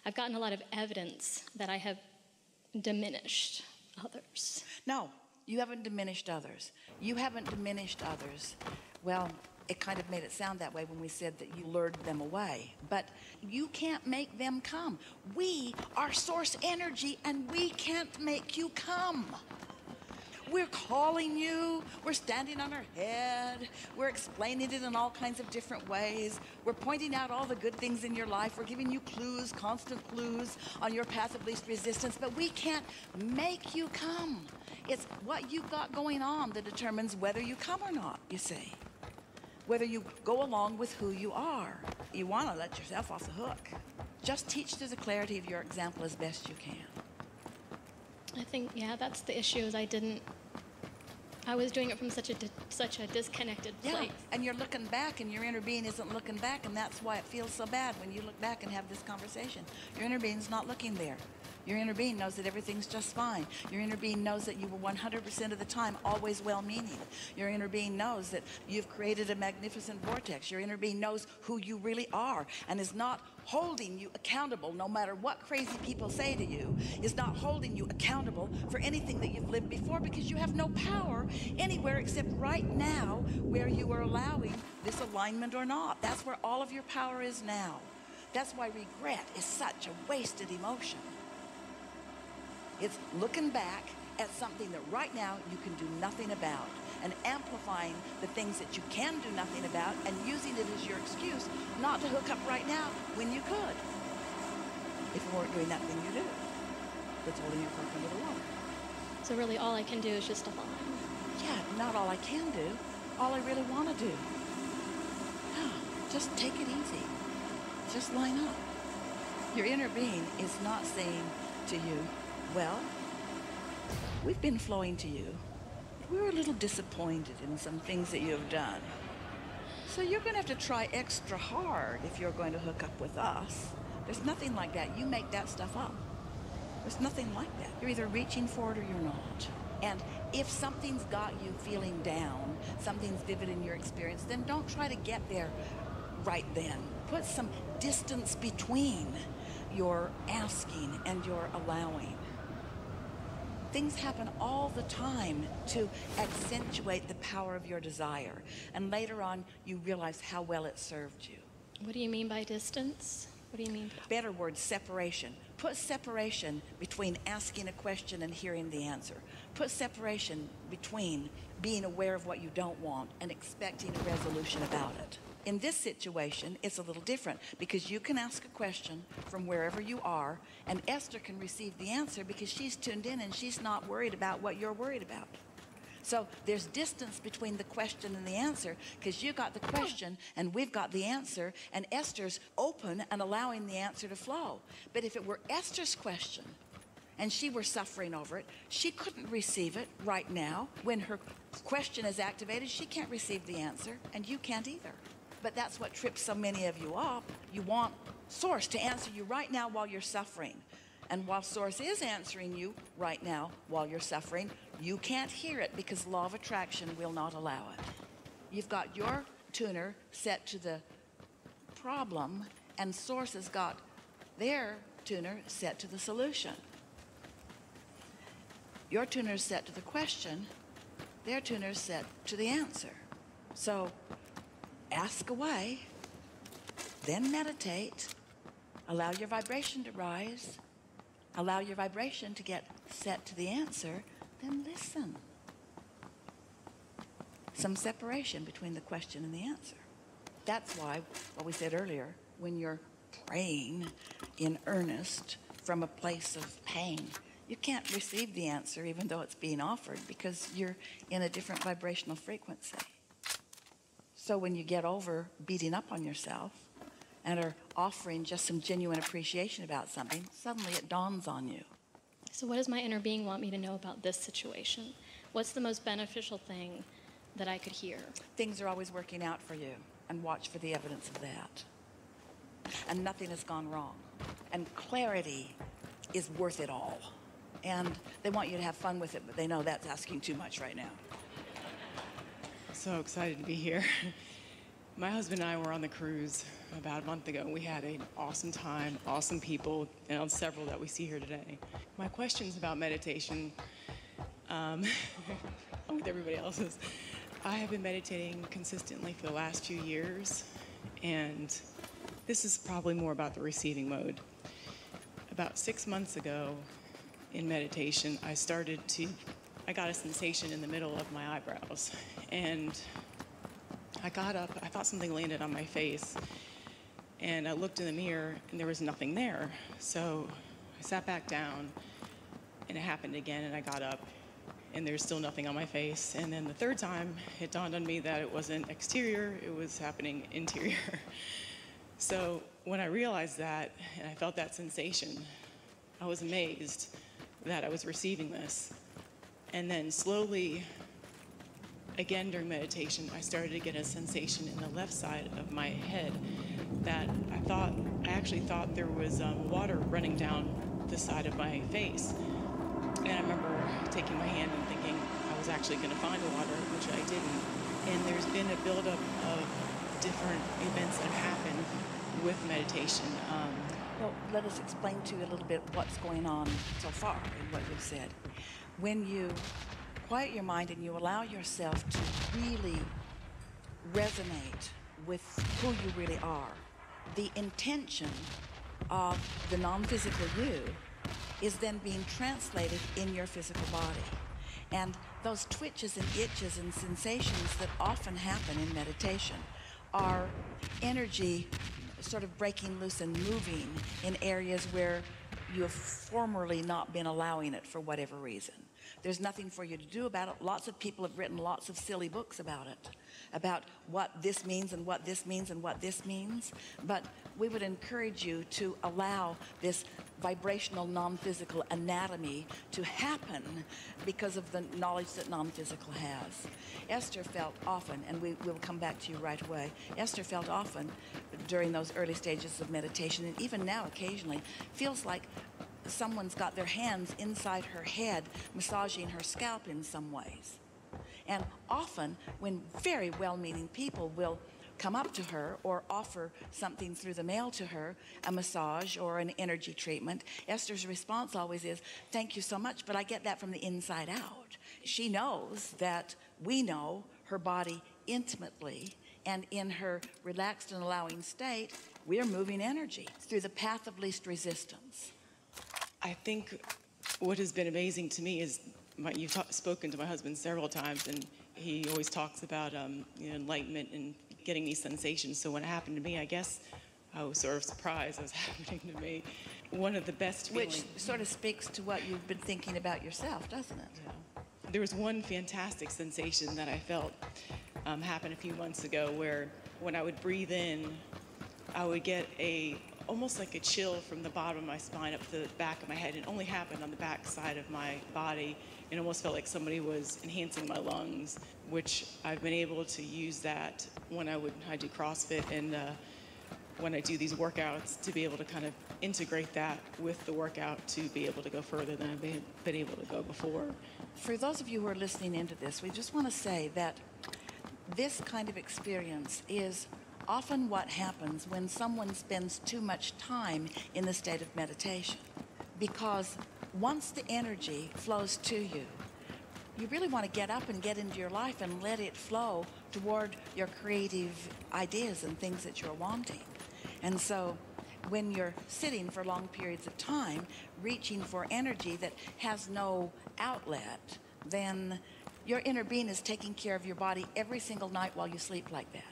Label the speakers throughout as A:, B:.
A: I've gotten a lot of evidence that I have diminished others.
B: No, you haven't diminished others. You haven't diminished others. Well, it kind of made it sound that way when we said that you lured them away. But you can't make them come. We are source energy, and we can't make you come. We're calling you. We're standing on our head. We're explaining it in all kinds of different ways. We're pointing out all the good things in your life. We're giving you clues, constant clues on your path of least resistance. But we can't make you come. It's what you've got going on that determines whether you come or not, you see. Whether you go along with who you are. You want to let yourself off the hook. Just teach to the clarity of your example as best you can.
A: I think, yeah, that's the issue, is I was doing it from such a disconnected place.
B: Yeah, and you're looking back, and your inner being isn't looking back, and that's why it feels so bad when you look back and have this conversation. Your inner being's not looking there. Your inner being knows that everything's just fine. Your inner being knows that you were 100% of the time always well-meaning. Your inner being knows that you've created a magnificent vortex. Your inner being knows who you really are and is not holding you accountable, no matter what crazy people say to you, is not holding you accountable for anything that you've lived before, because you have no power anywhere except right now, where you are allowing this alignment or not. That's where all of your power is now. That's why regret is such a wasted emotion. It's looking back at something that right now you can do nothing about, and amplifying the things that you can do nothing about, and using it as your excuse not to hook up right now when you could, if you weren't doing that thing you do that's holding your cork under the water.
A: So really all I can do is just align.
B: Yeah, not all I can do, all I really want to do. No, just take it easy. Just line up. Your inner being is not saying to you, well, we've been flowing to you. We're a little disappointed in some things that you have done. So you're going to have to try extra hard if you're going to hook up with us. There's nothing like that. You make that stuff up. There's nothing like that. You're either reaching for it or you're not. And if something's got you feeling down, something's vivid in your experience, then don't try to get there right then. Put some distance between your asking and your allowing. Things happen all the time to accentuate the power of your desire. And later on, you realize how well it served you.
A: What do you mean by distance? What do you mean?
B: Better word, separation. Put separation between asking a question and hearing the answer. Put separation between being aware of what you don't want and expecting a resolution about it. In this situation, it's a little different, because you can ask a question from wherever you are, and Esther can receive the answer because she's tuned in and she's not worried about what you're worried about. So there's distance between the question and the answer, because you got the question and we've got the answer, and Esther's open and allowing the answer to flow. But if it were Esther's question and she were suffering over it, she couldn't receive it right now. When her question is activated, she can't receive the answer, and you can't either. But that's what trips so many of you up. You want Source to answer you right now while you're suffering. And while Source is answering you right now while you're suffering, you can't hear it because law of attraction will not allow it. You've got your tuner set to the problem, and Source has got their tuner set to the solution. Your tuner is set to the question, their tuner is set to the answer. So ask away, then meditate, allow your vibration to rise, allow your vibration to get set to the answer, then listen. Some separation between the question and the answer. That's why, what we said earlier, when you're praying in earnest from a place of pain, you can't receive the answer even though it's being offered, because you're in a different vibrational frequency. So when you get over beating up on yourself and are offering just some genuine appreciation about something, suddenly it dawns on you.
A: So what does my inner being want me to know about this situation? What's the most beneficial thing that I could hear?
B: Things are always working out for you, and watch for the evidence of that. And nothing has gone wrong. And clarity is worth it all. And they want you to have fun with it, but they know that's asking too much right now.
C: So excited to be here. My husband and I were on the cruise about a month ago. We had an awesome time, awesome people, and several that we see here today. My questions about meditation, with everybody else's, I have been meditating consistently for the last few years, and this is probably more about the receiving mode. About 6 months ago in meditation, I got a sensation in the middle of my eyebrows, and I got up, I thought something landed on my face, and I looked in the mirror and there was nothing there. So I sat back down and it happened again, and I got up and there's still nothing on my face. And then the third time it dawned on me that it wasn't exterior, it was happening interior. So when I realized that and I felt that sensation, I was amazed that I was receiving this. And then slowly, again during meditation, I started to get a sensation in the left side of my head that I actually thought there was water running down the side of my face. And I remember taking my hand and thinking I was actually going to find the water, which I didn't. And there's been a buildup of different events that have happened with meditation.
B: Well, let us explain to you a little bit what's going on so far in what you've said. When you quiet your mind and you allow yourself to really resonate with who you really are, the intention of the non-physical you is then being translated in your physical body. And those twitches and itches and sensations that often happen in meditation are energy sort of breaking loose and moving in areas where you have formerly not been allowing it for whatever reason. There's nothing for you to do about it. Lots of people have written lots of silly books about it, about what this means and what this means and what this means. But we would encourage you to allow this vibrational non-physical anatomy to happen because of the knowledge that non-physical has. Esther felt often, and we'll come back to you right away, Esther felt often during those early stages of meditation, and even now occasionally, feels like someone's got their hands inside her head massaging her scalp in some ways. And often when very well-meaning people will come up to her or offer something through the mail to her, a massage or an energy treatment, Esther's response always is, "Thank you so much, but I get that from the inside out." She knows that we know her body intimately, and in her relaxed and allowing state, we're moving energy through the path of least resistance.
C: I think what has been amazing to me is you've spoken to my husband several times, and he always talks about enlightenment and getting these sensations. So when it happened to me, I guess I was sort of surprised it was happening to me. One of the best feelings.
B: Which sort of speaks to what you've been thinking about yourself, doesn't it?
C: Yeah. There was one fantastic sensation that I felt happen a few months ago, where when I would breathe in, I would get almost like a chill from the bottom of my spine up to the back of my head. It only happened on the back side of my body. It almost felt like somebody was enhancing my lungs, which I've been able to use that when I do CrossFit and when I do these workouts, to be able to kind of integrate that with the workout to be able to go further than I've been able to go before.
B: For those of you who are listening into this, we just want to say that this kind of experience is often what happens when someone spends too much time in the state of meditation. Because once the energy flows to you, you really want to get up and get into your life and let it flow toward your creative ideas and things that you're wanting. And so when you're sitting for long periods of time, reaching for energy that has no outlet, then your inner being is taking care of your body every single night while you sleep like that.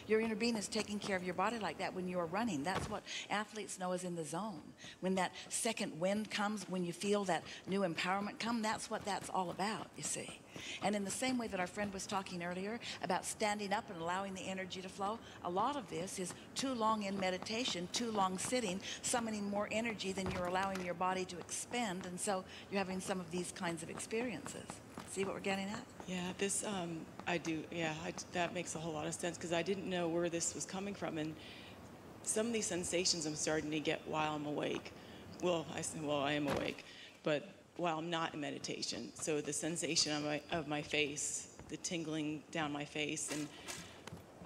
B: Your inner being is taking care of your body like that when you're running. That's what athletes know is in the zone. When that second wind comes, when you feel that new empowerment come, that's what that's all about, you see. And in the same way that our friend was talking earlier about standing up and allowing the energy to flow, a lot of this is too long in meditation, too long sitting, summoning more energy than you're allowing your body to expend, and so you're having some of these kinds of experiences. See what we're getting at?
C: Yeah, this, I do, yeah, that makes a whole lot of sense, because I didn't know where this was coming from, and some of these sensations I'm starting to get while I'm awake. Well, I am awake, but while I'm not in meditation. So the sensation of my face, the tingling down my face, and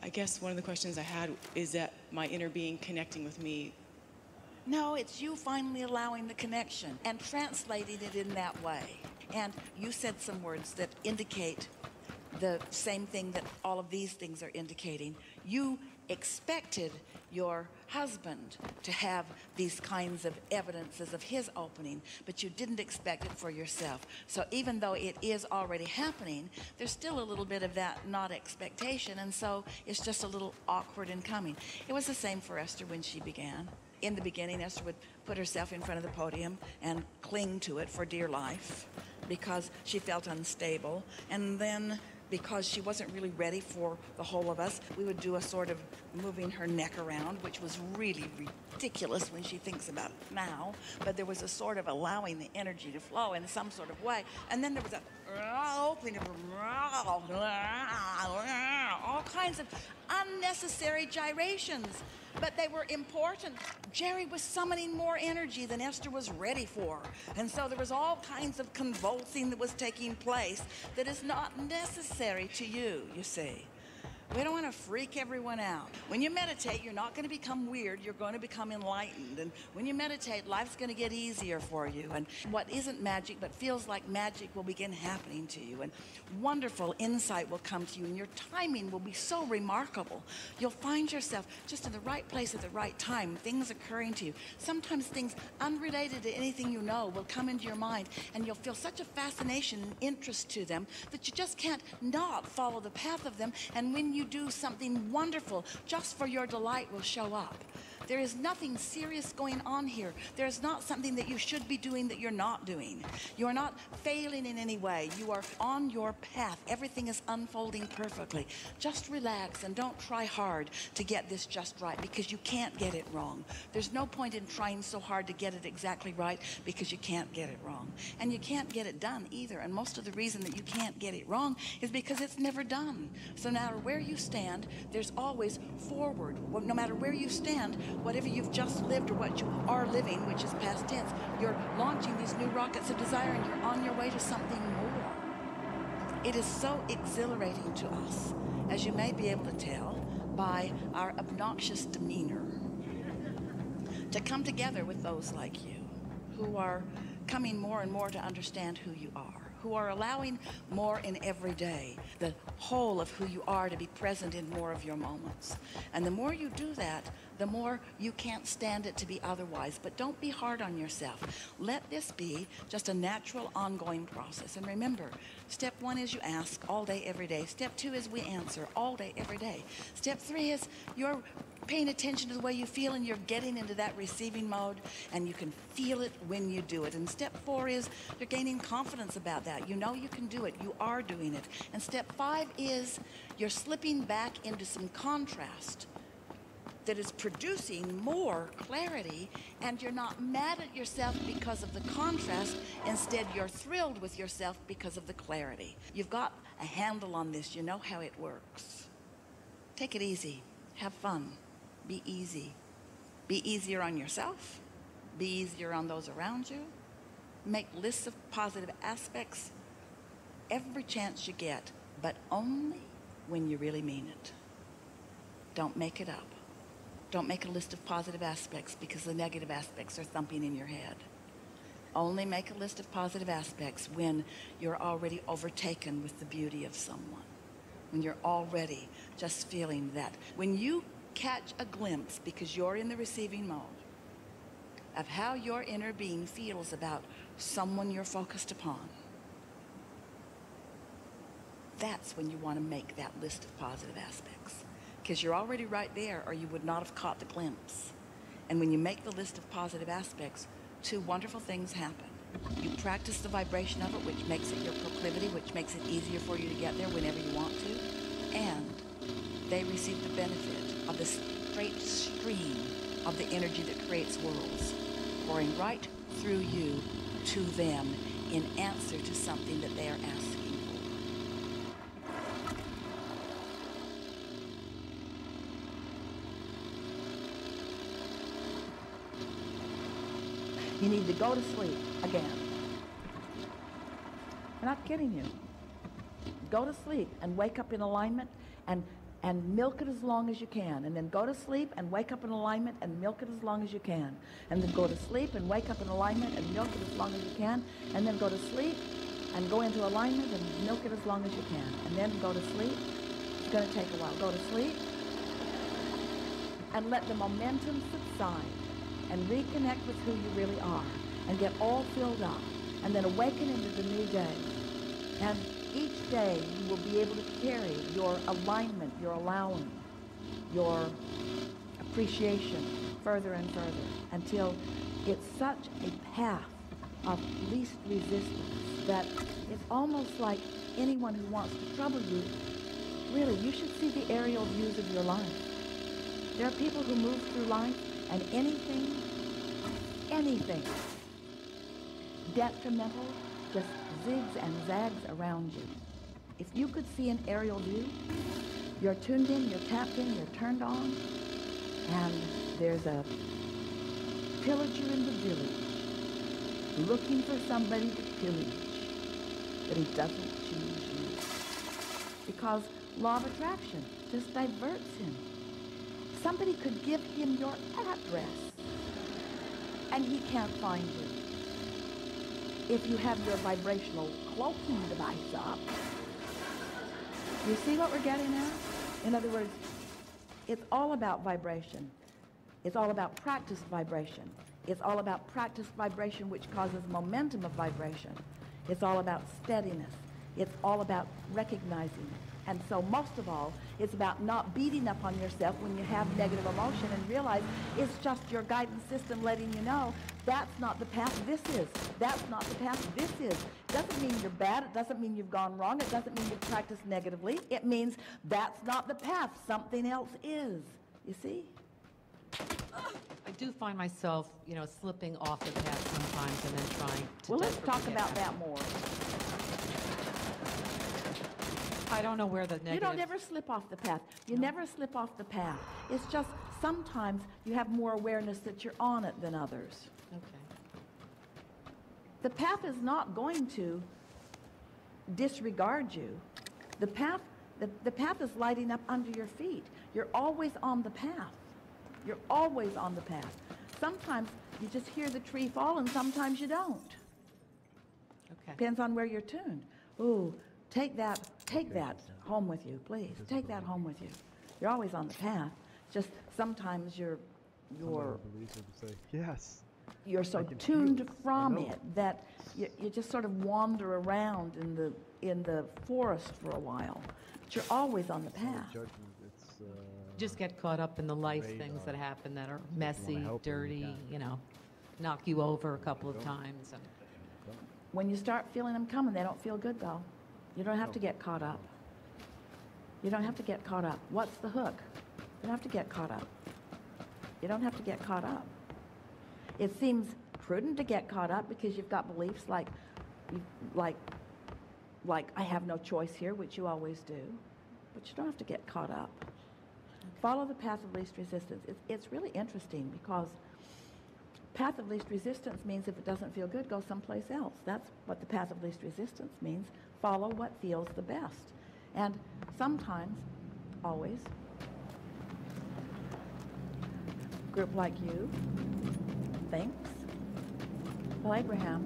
C: I guess one of the questions I had is that my inner being connecting with me.
B: No, it's you finally allowing the connection and translating it in that way. And you said some words that indicate the same thing that all of these things are indicating. You expected your husband to have these kinds of evidences of his opening, but you didn't expect it for yourself. So even though it is already happening, there's still a little bit of that not expectation, and so it's just a little awkward in coming. It was the same for Esther when she began. In the beginning, Esther would put herself in front of the podium and cling to it for dear life because she felt unstable, and then because she wasn't really ready for the whole of us, we would do a sort of moving her neck around, which was really ridiculous when she thinks about it now. But there was a sort of allowing the energy to flow in some sort of way. And then there was a opening of all kinds of unnecessary gyrations. But they were important. Jerry was summoning more energy than Esther was ready for. And so there was all kinds of convulsing that was taking place that is not necessary to you, you see. We don't want to freak everyone out. When you meditate, you're not going to become weird. You're going to become enlightened. And when you meditate, life's going to get easier for you. And what isn't magic but feels like magic will begin happening to you. And wonderful insight will come to you. And your timing will be so remarkable. You'll find yourself just in the right place at the right time, things occurring to you. Sometimes things unrelated to anything you know will come into your mind. And you'll feel such a fascination and interest to them that you just can't not follow the path of them. And when you do something wonderful just for your delight will show up. There is nothing serious going on here. There's not something that you should be doing that you're not doing. You are not failing in any way. You are on your path. Everything is unfolding perfectly. Just relax and don't try hard to get this just right because you can't get it wrong. There's no point in trying so hard to get it exactly right because you can't get it wrong. And you can't get it done either. And most of the reason that you can't get it wrong is because it's never done. So no matter where you stand, there's always forward. Well, no matter where you stand, whatever you've just lived or what you are living, which is past tense, you're launching these new rockets of desire and you're on your way to something more. It is so exhilarating to us, as you may be able to tell by our obnoxious demeanor, to come together with those like you who are coming more and more to understand who you are, who are allowing more in every day, the whole of who you are to be present in more of your moments. And the more you do that, the more you can't stand it to be otherwise. But don't be hard on yourself. Let this be just a natural, ongoing process. And remember, step 1 is you ask all day, every day. Step 2 is we answer all day, every day. Step 3 is you're paying attention to the way you feel and you're getting into that receiving mode and you can feel it when you do it. And step 4 is you're gaining confidence about that. You know you can do it. You are doing it. And step 5 is you're slipping back into some contrast that is producing more clarity, and you're not mad at yourself because of the contrast. Instead, you're thrilled with yourself because of the clarity. You've got a handle on this. You know how it works. Take it easy. Have fun. Be easy. Be easier on yourself. Be easier on those around you. Make lists of positive aspects every chance you get, but only when you really mean it. Don't make it up. Don't make a list of positive aspects because the negative aspects are thumping in your head. Only make a list of positive aspects when you're already overtaken with the beauty of someone. When you're already just feeling that. When you catch a glimpse, because you're in the receiving mode, of how your inner being feels about someone you're focused upon, that's when you want to make that list of positive aspects. Because you're already right there, or you would not have caught the glimpse. And when you make the list of positive aspects, 2 wonderful things happen. You practice the vibration of it, which makes it your proclivity, which makes it easier for you to get there whenever you want to. And they receive the benefit of the straight stream of the energy that creates worlds, pouring right through you to them in answer to something that they are asking. You need to go to sleep again. I'm not kidding you. Go to sleep and wake up in alignment and and milk it as long as you can, and then go to sleep and wake up in alignment and milk it as long as you can, and then go to sleep and wake up in alignment and milk it as long as you can, and then go to sleep and go into alignment and milk it as long as you can, and then go to sleep. It's going to take a while. Go to sleep and let the momentum subside and reconnect with who you really are and get all filled up, and then awaken into the new day. And each day you will be able to carry your alignment, your allowing, your appreciation further and further until it's such a path of least resistance that it's almost like anyone who wants to trouble you, really, you should see the aerial views of your life. There are people who move through life and anything detrimental just zigs and zags around you. If you could see an aerial view, you're tuned in, you're tapped in, you're turned on, and there's a pillager in the village looking for somebody to pillage, but he doesn't choose you. Because law of attraction just diverts him. Somebody could give him your address, and he can't find you. If you have your vibrational cloaking device up. You see what we're getting at? In other words, it's all about vibration. It's all about practiced vibration. It's all about practiced vibration, which causes momentum of vibration. It's all about steadiness. It's all about recognizing it. And so most of all, it's about not beating up on yourself when you have negative emotion and realize it's just your guidance system letting you know that's not the path this is. That's not the path this is. It doesn't mean you're bad. It doesn't mean you've gone wrong. It doesn't mean you've practiced negatively. It means that's not the path. Something else is. You see?
D: I do find myself, slipping off the path sometimes and then trying to.
B: Well, let's talk about that more.
D: I don't know where the negative...
B: You don't ever slip off the path. You never slip off the path. It's just sometimes you have more awareness that you're on it than others.
D: Okay.
B: The path is not going to disregard you. The path is lighting up under your feet. You're always on the path. You're always on the path. Sometimes you just hear the tree fall and sometimes you don't.
D: Okay.
B: Depends on where you're tuned. Ooh, take that home with you, please. Take that home with you. You're always on the path. Just sometimes you're
E: yes.
B: You're so tuned from it that you just sort of wander around in the forest for a while. But you're always on the path.
D: Just get caught up in the life things that happen that are messy, dirty, knock you over a couple of times. And
B: When you start feeling them coming, they don't feel good though. You don't have to get caught up. You don't have to get caught up. What's the hook? You don't have to get caught up. You don't have to get caught up. It seems prudent to get caught up because you've got beliefs like I have no choice here, which you always do. But you don't have to get caught up. Follow the path of least resistance. It's really interesting because path of least resistance means if it doesn't feel good, go someplace else. That's what the path of least resistance means. Follow what feels the best. And sometimes, always, a group like you thinks, well, Abraham,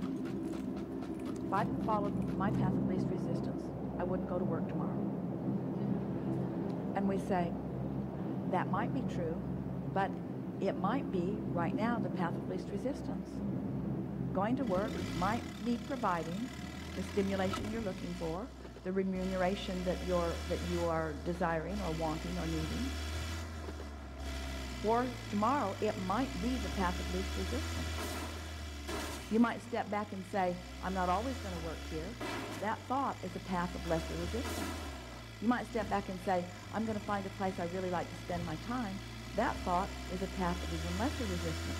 B: if I hadn't followed my path of least resistance, I wouldn't go to work tomorrow. And we say, that might be true, but it might be, right now, the path of least resistance. Going to work might be providing the stimulation you're looking for, the remuneration that you are desiring or wanting or needing. Or tomorrow, it might be the path of least resistance. You might step back and say, I'm not always going to work here. That thought is a path of lesser resistance. You might step back and say, I'm going to find a place I really like to spend my time. That thought is a path of even lesser resistance.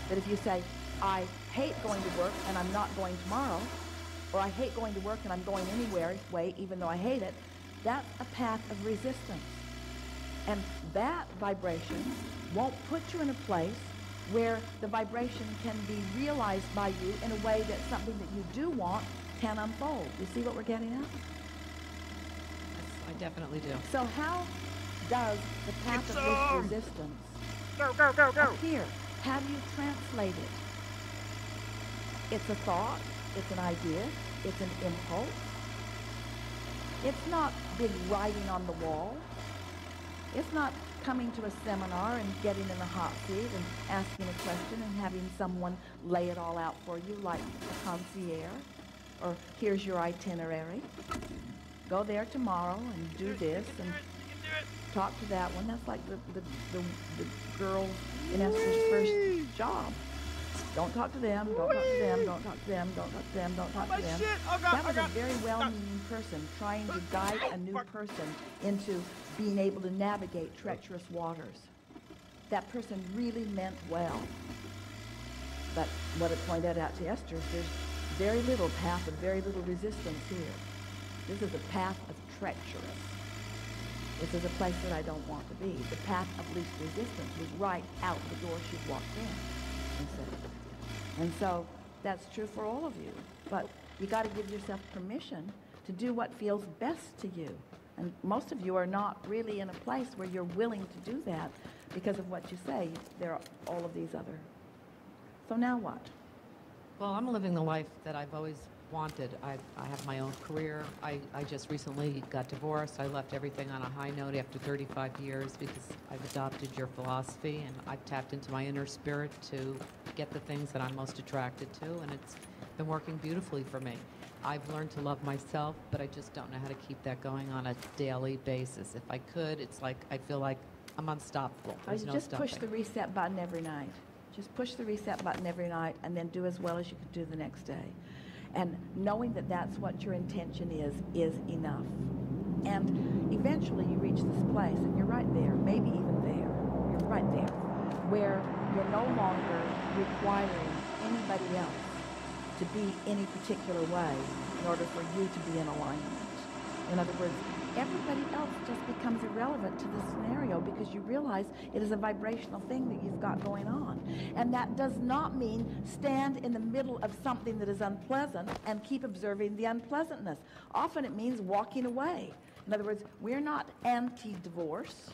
B: But if you say, I hate going to work and I'm not going tomorrow, or I hate going to work and I'm going anyway, even though I hate it, that's a path of resistance. And that vibration won't put you in a place where the vibration can be realized by you in a way that something that you do want can unfold. You see what we're getting at?
D: yes, I definitely do.
B: So how does the path of least resistance appear? How do you translate it? It's a thought, it's an idea, it's an impulse. It's not big writing on the wall. It's not coming to a seminar and getting in the hot seat and asking a question and having someone lay it all out for you like a concierge, or here's your itinerary. Go there tomorrow and do this and talk to that one. That's like the girl in Esther's first job. Don't talk to them, don't talk to them, don't talk to them, don't talk to them, don't talk to them. That was a very well-meaning person trying to guide a new person into being able to navigate treacherous waters. That person really meant well. But what it pointed out to Esther is there's very little path of very little resistance here. This is a path of treacherous. This is a place that I don't want to be. The path of least resistance was right out the door she walked in. And so that's true for all of you. But you got to give yourself permission to do what feels best to you. And most of you are not really in a place where you're willing to do that because of what you say. There are all of these other. So now what?
D: Well, I'm living the life that I've always wanted. I have my own career. I just recently got divorced. I left everything on a high note after 35 years because I've adopted your philosophy, and I've tapped into my inner spirit to get the things that I'm most attracted to, and it's been working beautifully for me. I've learned to love myself, but I just don't know how to keep that going on a daily basis. If I could, it's like I feel like I'm unstoppable. There's no
B: just
D: stopping.
B: push the reset button every night. Just push the reset button every night and then do as well as you can do the next day. And knowing that that's what your intention is enough. And eventually you reach this place, and you're right there, maybe even there, you're right there, where you're no longer requiring anybody else to be any particular way in order for you to be in alignment. In other words, everybody else just becomes irrelevant to the scenario because you realize it is a vibrational thing that you've got going on. And that does not mean stand in the middle of something that is unpleasant and keep observing the unpleasantness. Often it means walking away. In other words, we're not anti-divorce.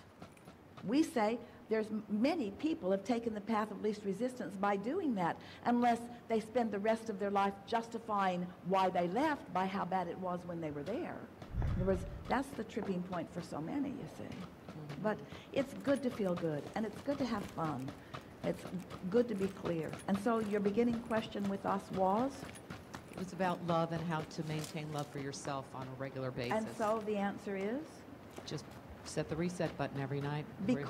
B: We say there's many people have taken the path of least resistance by doing that, unless they spend the rest of their life justifying why they left by how bad it was when they were there. In other words, that's the tripping point for so many, you see. But it's good to feel good, and it's good to have fun. It's good to be clear. And so your beginning question with us was?
D: It was about love and how to maintain love for yourself on a regular basis.
B: And so the answer is?
D: Just set the reset button every night.
B: But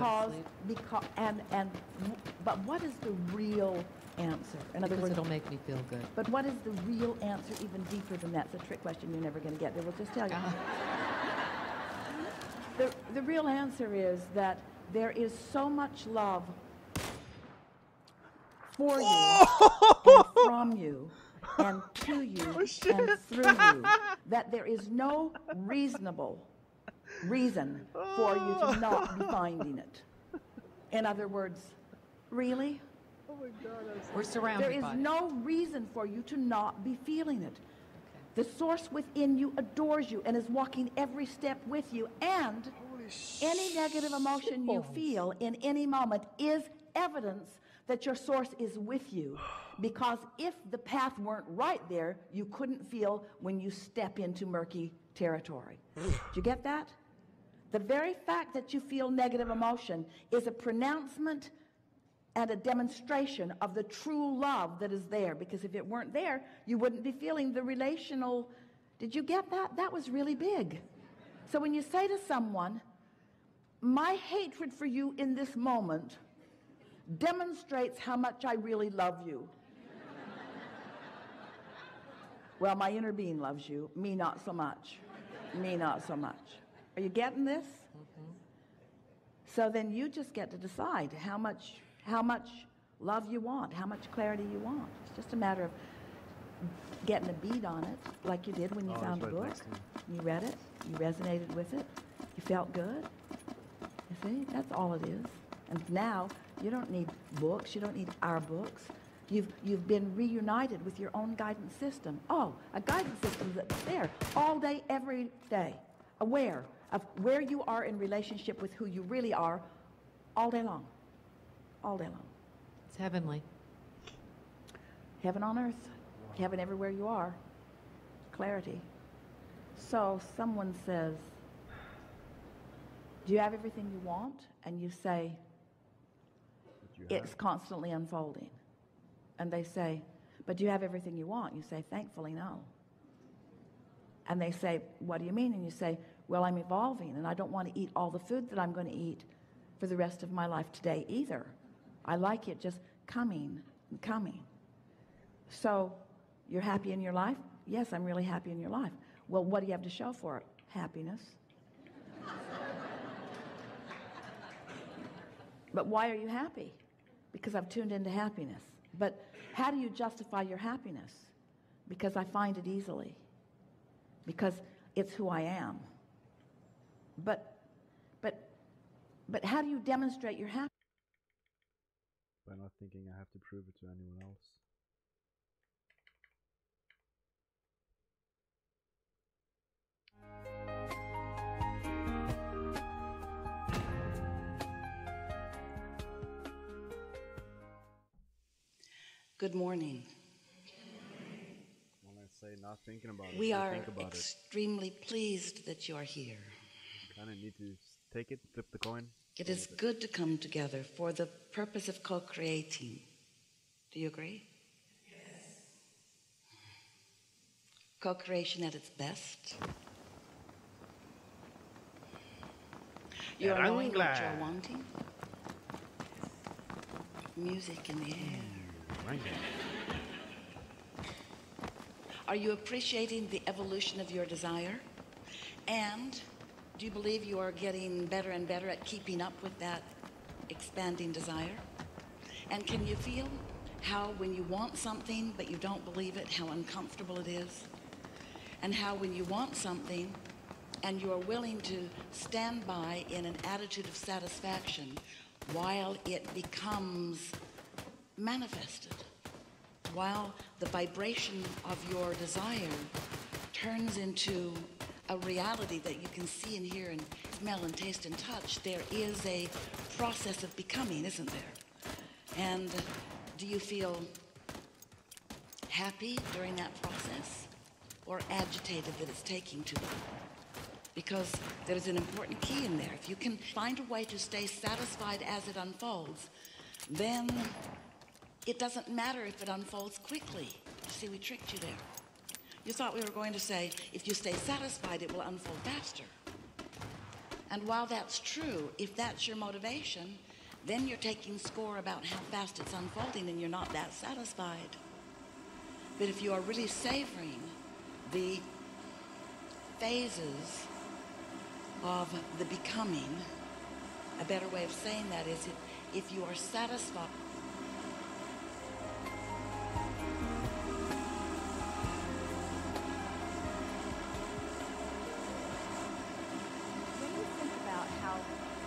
B: what is the real answer? In other
D: Because
B: words,
D: it'll make me feel good.
B: But what is the real answer even deeper than that? It's a trick question you're never going to get. They will just tell you. The real answer is that there is so much love for you and from you and to you and through you that there is no reasonable reason for you to not be finding it. In other words, really?
E: Oh my God,
D: We're surrounded
B: There is
D: by it.
B: no reason for you to not be feeling it. The source within you adores you and is walking every step with you, and any negative emotion you feel in any moment is evidence that your source is with you. Because if the path weren't right there, you couldn't feel when you step into murky territory. Do you get that? The very fact that you feel negative emotion is a pronouncement and a demonstration of the true love that is there. Because if it weren't there, you wouldn't be feeling the relational. Did you get that? That was really big. So when you say to someone, my hatred for you in this moment demonstrates how much I really love you. Well, my inner being loves you, me not so much. Me not so much. Are you getting this? Mm-hmm. So then you just get to decide how much love you want, how much clarity you want. It's just a matter of getting a beat on it, like you did when you found a book. You read it, you resonated with it, you felt good. You see, that's all it is. And now you don't need books, you don't need our books. You've been reunited with your own guidance system. Oh, a guidance system that's there all day, every day. aware of where you are in relationship with who you really are all day long. All day long.
D: It's heavenly.
B: Heaven on earth. Heaven everywhere you are. Clarity. So someone says, do you have everything you want? And you say, it's constantly unfolding. And they say, but do you have everything you want? You say, thankfully, no. And they say, what do you mean? And you say, well, I'm evolving, and I don't want to eat all the food that I'm going to eat for the rest of my life today either. I like it just coming and coming. So you're happy in your life? Yes, I'm really happy in your life. Well, what do you have to show for it? Happiness. But why are you happy? Because I've tuned into happiness. But how do you justify your happiness? Because I find it easily. Because it's who I am. But how do you demonstrate your happiness?
E: By not thinking I have to prove it to anyone else.
B: Good morning.
E: When I say not thinking about it,
B: We
E: I
B: are
E: think about it.
B: extremely pleased that you are here.
E: Kind of need to take it, flip the coin.
B: It is good to come together for the purpose of co-creating. Do you agree? Yes. Co-creation at its best. You are knowing what you're wanting. Music in the air. Are you appreciating the evolution of your desire? And do you believe you are getting better and better at keeping up with that expanding desire? And can you feel how when you want something but you don't believe it, how uncomfortable it is? And how when you want something and you are willing to stand by in an attitude of satisfaction while it becomes manifested, while the vibration of your desire turns into a reality that you can see and hear and smell and taste and touch, there is a process of becoming, isn't there? And do you feel happy during that process or agitated that it's taking too long? Because there's an important key in there. If you can find a way to stay satisfied as it unfolds, then it doesn't matter if it unfolds quickly. You see, we tricked you there. You thought we were going to say, if you stay satisfied, it will unfold faster. And while that's true, if that's your motivation, then you're taking score about how fast it's unfolding and you're not that satisfied. But if you are really savoring the phases of the becoming, a better way of saying that is if you are satisfied.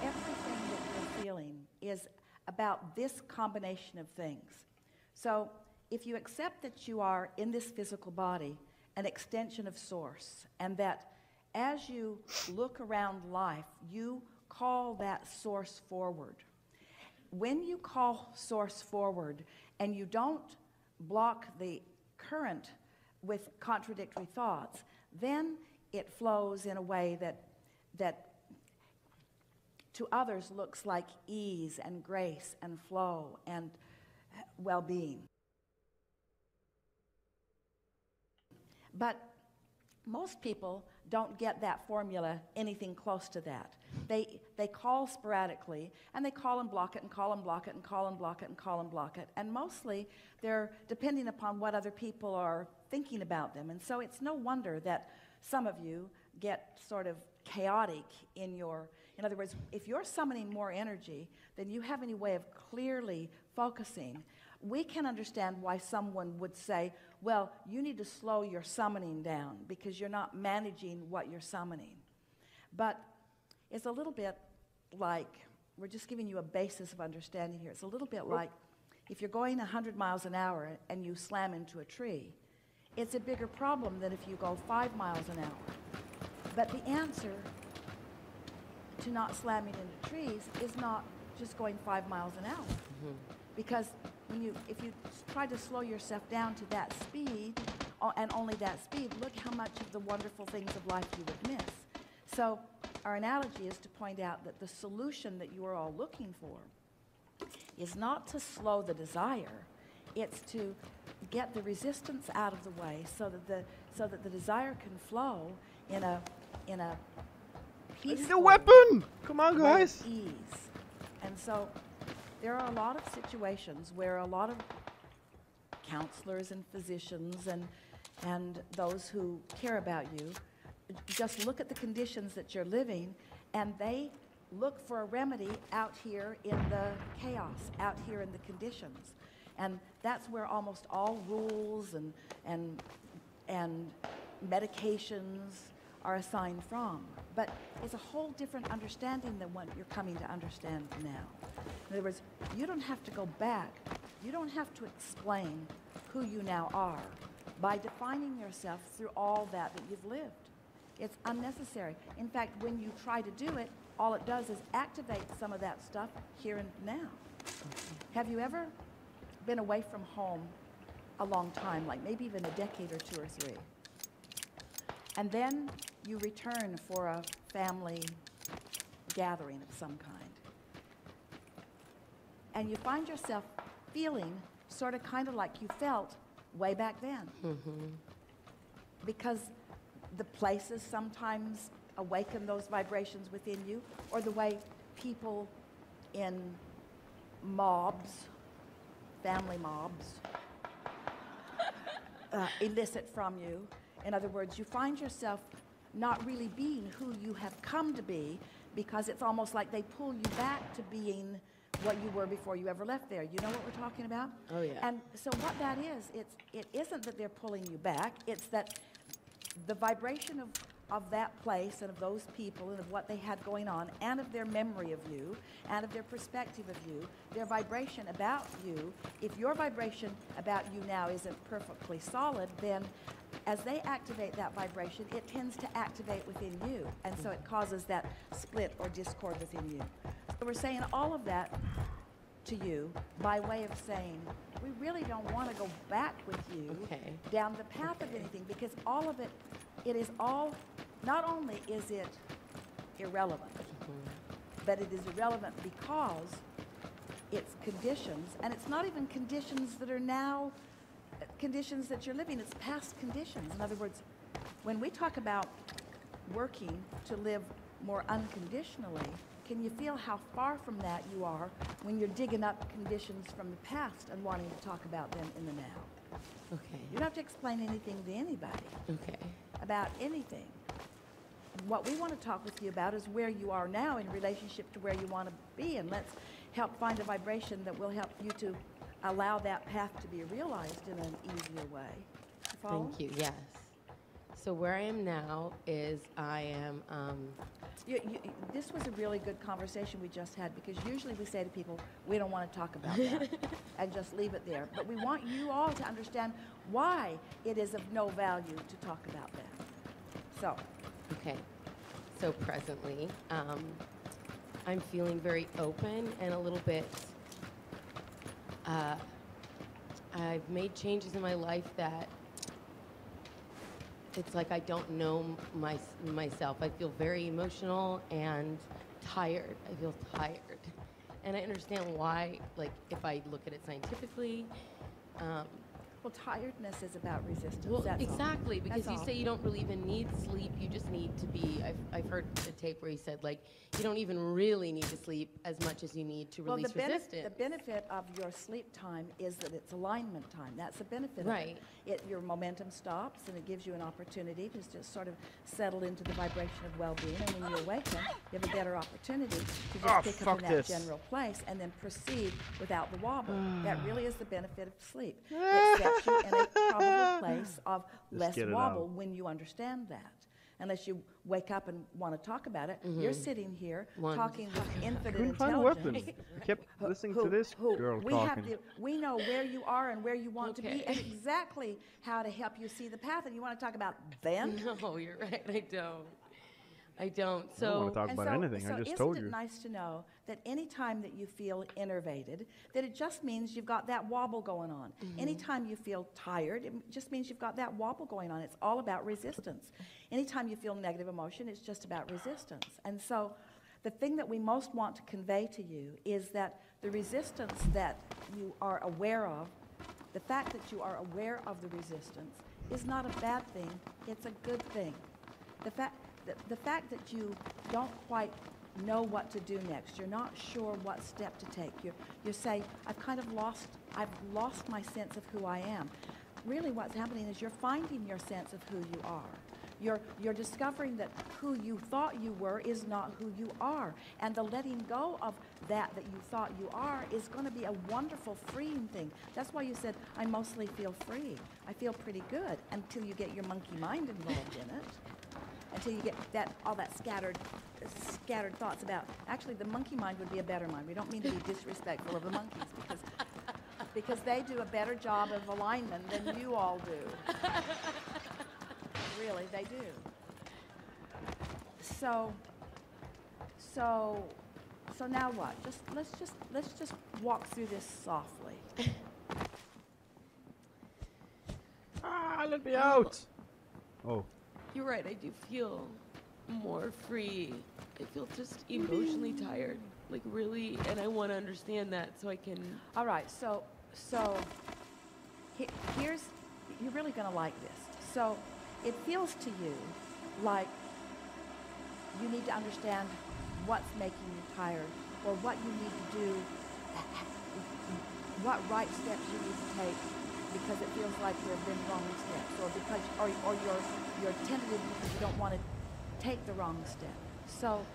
B: Everything that you're feeling is about this combination of things. So if you accept that you are in this physical body an extension of Source, and that as you look around life, you call that Source forward. When you call Source forward and you don't block the current with contradictory thoughts, then it flows in a way that to others looks like ease and grace and flow and well-being. But most people don't get that formula anything close to that. They call sporadically, and they call and block it and call and block it and call and block it and call and block it. And mostly they're depending upon what other people are thinking about them. And so it's no wonder that some of you get sort of chaotic in other words, if you're summoning more energy than you have any way of clearly focusing, we can understand why someone would say, well, you need to slow your summoning down because you're not managing what you're summoning. But it's a little bit like, we're just giving you a basis of understanding here. It's a little bit like if you're going 100 miles an hour and you slam into a tree, it's a bigger problem than if you go 5 miles an hour. But the answer to not slamming into trees is not just going 5 miles an hour. Because if you try to slow yourself down to that speed, and only that speed, look how much of the wonderful things of life you would miss. So our analogy is to point out that the solution that you are all looking for is not to slow the desire, it's to get the resistance out of the way so that the desire can flow in a peaceful
E: The weapon! Come on,
B: way
E: guys!
B: of ease. And so there are a lot of situations where a lot of counselors and physicians and those who care about you just look at the conditions that you're living, and they look for a remedy out here in the chaos, out here in the conditions. And that's where almost all rules and medications are assigned from. But it's a whole different understanding than what you're coming to understand now. In other words, you don't have to go back. You don't have to explain who you now are by defining yourself through all that you've lived. It's unnecessary. In fact, when you try to do it, all it does is activate some of that stuff here and now. Have you ever been away from home a long time, like maybe even a decade or 2 or 3, and then you return for a family gathering of some kind, and you find yourself feeling sort of kind of like you felt way back then? Because the places sometimes awaken those vibrations within you, or the way people in mobs, family mobs, elicit from you. In other words, you find yourself not really being who you have come to be, because it's almost like they pull you back to being what you were before you ever left there. You know what we're talking about?
F: Oh, yeah.
B: And so what that is, it isn't that they're pulling you back, it's that the vibration of that place and of those people and of what they had going on and of their memory of you and of their perspective of you, their vibration about you, if your vibration about you now isn't perfectly solid, then as they activate that vibration, it tends to activate within you. And so it causes that split or discord within you. So we're saying all of that to you by way of saying, we really don't want to go back with you down the path of anything, because all of it, it is all, not only is it irrelevant, but it is irrelevant because it's conditions, and it's not even conditions that are now conditions that you're living, it's past conditions. In other words, when we talk about working to live more unconditionally, can you feel how far from that you are when you're digging up conditions from the past and wanting to talk about them in the now?
F: Okay.
B: You don't have to explain anything to anybody
F: Okay.
B: about anything. What we want to talk with you about is where you are now in relationship to where you want to be, and let's help find a vibration that will help you to allow that path to be realized in an easier way. Follow?
F: Thank you. Yes. So where I am now is I am.
B: This was a really good conversation we just had, because usually we say to people, we don't want to talk about that and just leave it there. But we want you all to understand why it is of no value to talk about that. So.
F: Okay. So presently, I'm feeling very open and a little bit. I've made changes in my life that it's like I don't know myself. I feel very emotional and tired. I feel tired. And I understand why, like, if I look at it scientifically.
B: Well, tiredness is about resistance.
F: Well,
B: that's
F: exactly,
B: all.
F: because
B: That's
F: you
B: all.
F: say you don't really even need sleep. You just need to be. I've heard the tape where he said, like, you don't even really need to sleep as much as you need to release resistance.
B: The benefit of your sleep time is that it's alignment time. That's the benefit
F: Right.
B: of it. Your momentum stops, and it gives you an opportunity to just sort of settle into the vibration of well-being. And when you awaken, you have a better opportunity to just pick up in that general place and then proceed without the wobble. That really is the benefit of sleep. It sets you in a probable place of less
E: get it
B: wobble
E: out.
B: when you understand that. Unless you wake up and want to talk about it, you're sitting here talking with infinite
E: Couldn't find a weapon.
B: intelligence.
E: I kept listening to this girl talking.
B: We know where you are and where you want to be,
F: Okay.
B: and exactly how to help you see the path. And you want to talk about then?
F: No, you're right. I don't. I don't.
E: I don't want to talk about anything. I just told you.
B: Isn't it nice to know that any time that you feel innervated, that it just means you've got that wobble going on. Anytime you feel tired, it just means you've got that wobble going on. It's all about resistance. Anytime you feel negative emotion, it's just about resistance. And so the thing that we most want to convey to you is that the resistance that you are aware of, the fact that you are aware of the resistance, is not a bad thing. It's a good thing. The fact that you don't quite know what to do next, you're not sure what step to take, you say, I've lost my sense of who I am. Really what's happening is you're finding your sense of who you are. You're discovering that who you thought you were is not who you are. And the letting go of that you thought you are is going to be a wonderful freeing thing. That's why you said, I mostly feel free. I feel pretty good until you get your monkey mind involved in it. Until you get all that scattered thoughts about, actually the monkey mind would be a better mind. We don't mean to be disrespectful of the monkeys because they do a better job of alignment than you all do. Really, they do. So now what? Let's just walk through this softly.
E: Let me out! Oh.
F: You're right, I do feel more free. I feel just emotionally tired, like really, and I want to understand that so I can...
B: All right, so here's, you're really going to like this. So it feels to you like you need to understand what's making you tired, or what you need to do, what right steps you need to take, because it feels like there have been wrong steps, or because you're tentative because you don't want to take the wrong step. So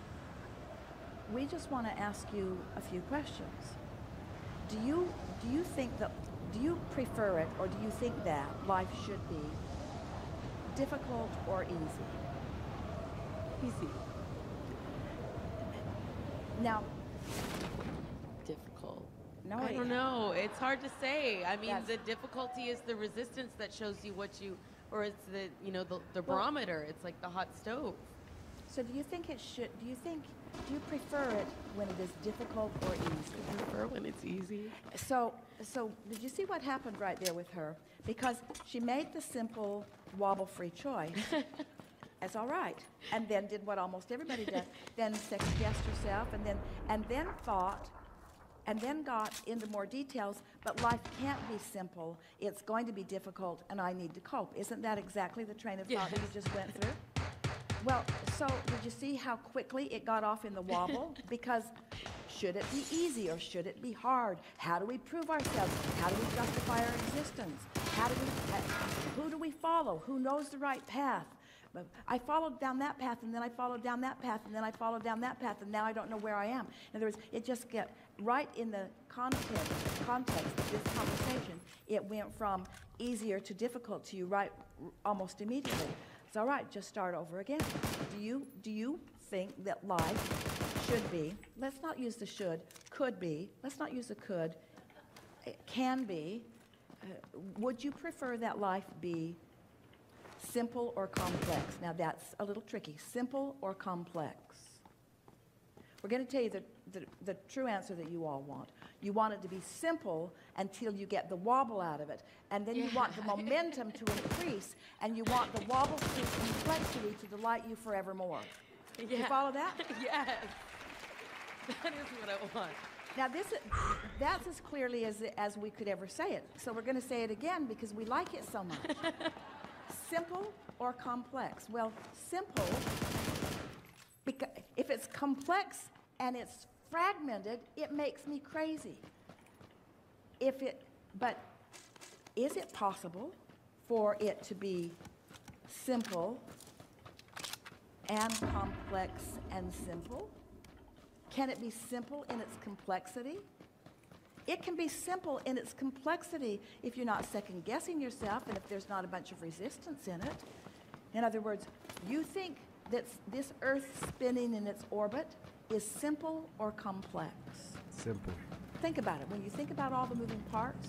B: we just want to ask you a few questions. Do you prefer it, or do you think that life should be difficult or easy?
F: Easy.
B: Now,
F: difficult.
B: no,
F: I don't know. It's hard to say. I mean, the difficulty is the resistance that shows you what you, or it's the, the barometer. It's like the hot stove.
B: So do you think do you prefer it when it is difficult or easy?
F: I prefer when it's easy.
B: So did you see what happened right there with her? Because she made the simple wobble-free choice. That's all right. And then did what almost everybody does. Then second-guessed herself, and then thought, and then got into more details, but life can't be simple. It's going to be difficult, and I need to cope. Isn't that exactly the train of thought that you just went through? Well, so did you see how quickly it got off in the wobble? Because should it be easy or should it be hard? How do we prove ourselves? How do we justify our existence? Who do we follow? Who knows the right path? I followed down that path, and then I followed down that path, and then I followed down that path, and now I don't know where I am. In other words, it just got right in the context of this conversation. It went from easier to difficult to you almost immediately. It's all right, just start over again. Do you think that life should be, let's not use the should, could be, let's not use the could, it can be, would you prefer that life be simple or complex? Now that's a little tricky. Simple or complex? We're going to tell you the true answer that you all want. You want it to be simple until you get the wobble out of it. And then you want the momentum to increase, and you want the wobble to complexity to delight you forevermore.
F: Yeah.
B: You follow that?
F: Yes. That is what I want.
B: Now that's as clearly as we could ever say it. So we're going to say it again because we like it so much. Simple or complex? Well, simple, because if it's complex and it's fragmented, it makes me crazy. But is it possible for it to be simple and complex and simple? Can it be simple in its complexity? It can be simple in its complexity if you're not second-guessing yourself and if there's not a bunch of resistance in it. In other words, you think that this Earth spinning in its orbit is simple or complex?
E: Simple.
B: Think about it. When you think about all the moving parts,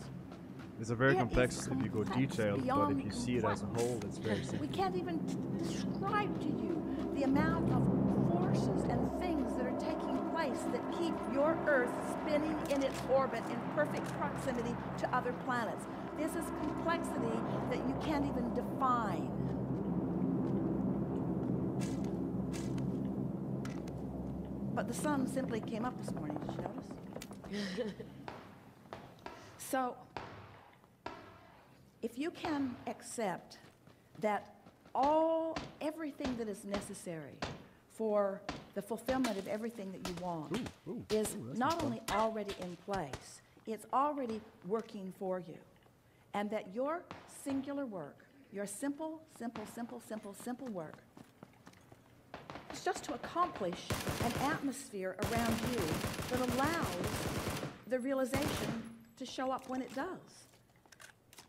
E: It's a very
B: It is
E: complex if you go
B: complex,
E: detailed, but
B: beyond
E: if you see it as a
B: complex.
E: whole, it's very
B: We
E: simple.
B: can't even describe to you the amount of forces and things that are taking place that keep your Earth spinning in its orbit in perfect proximity to other planets. This is complexity that you can't even define. But the sun simply came up this morning, did you notice? So, if you can accept that everything that is necessary for the fulfillment of everything that you want is not only already in place, it's already working for you. And that your singular work, your simple work, is just to accomplish an atmosphere around you that allows the realization to show up when it does.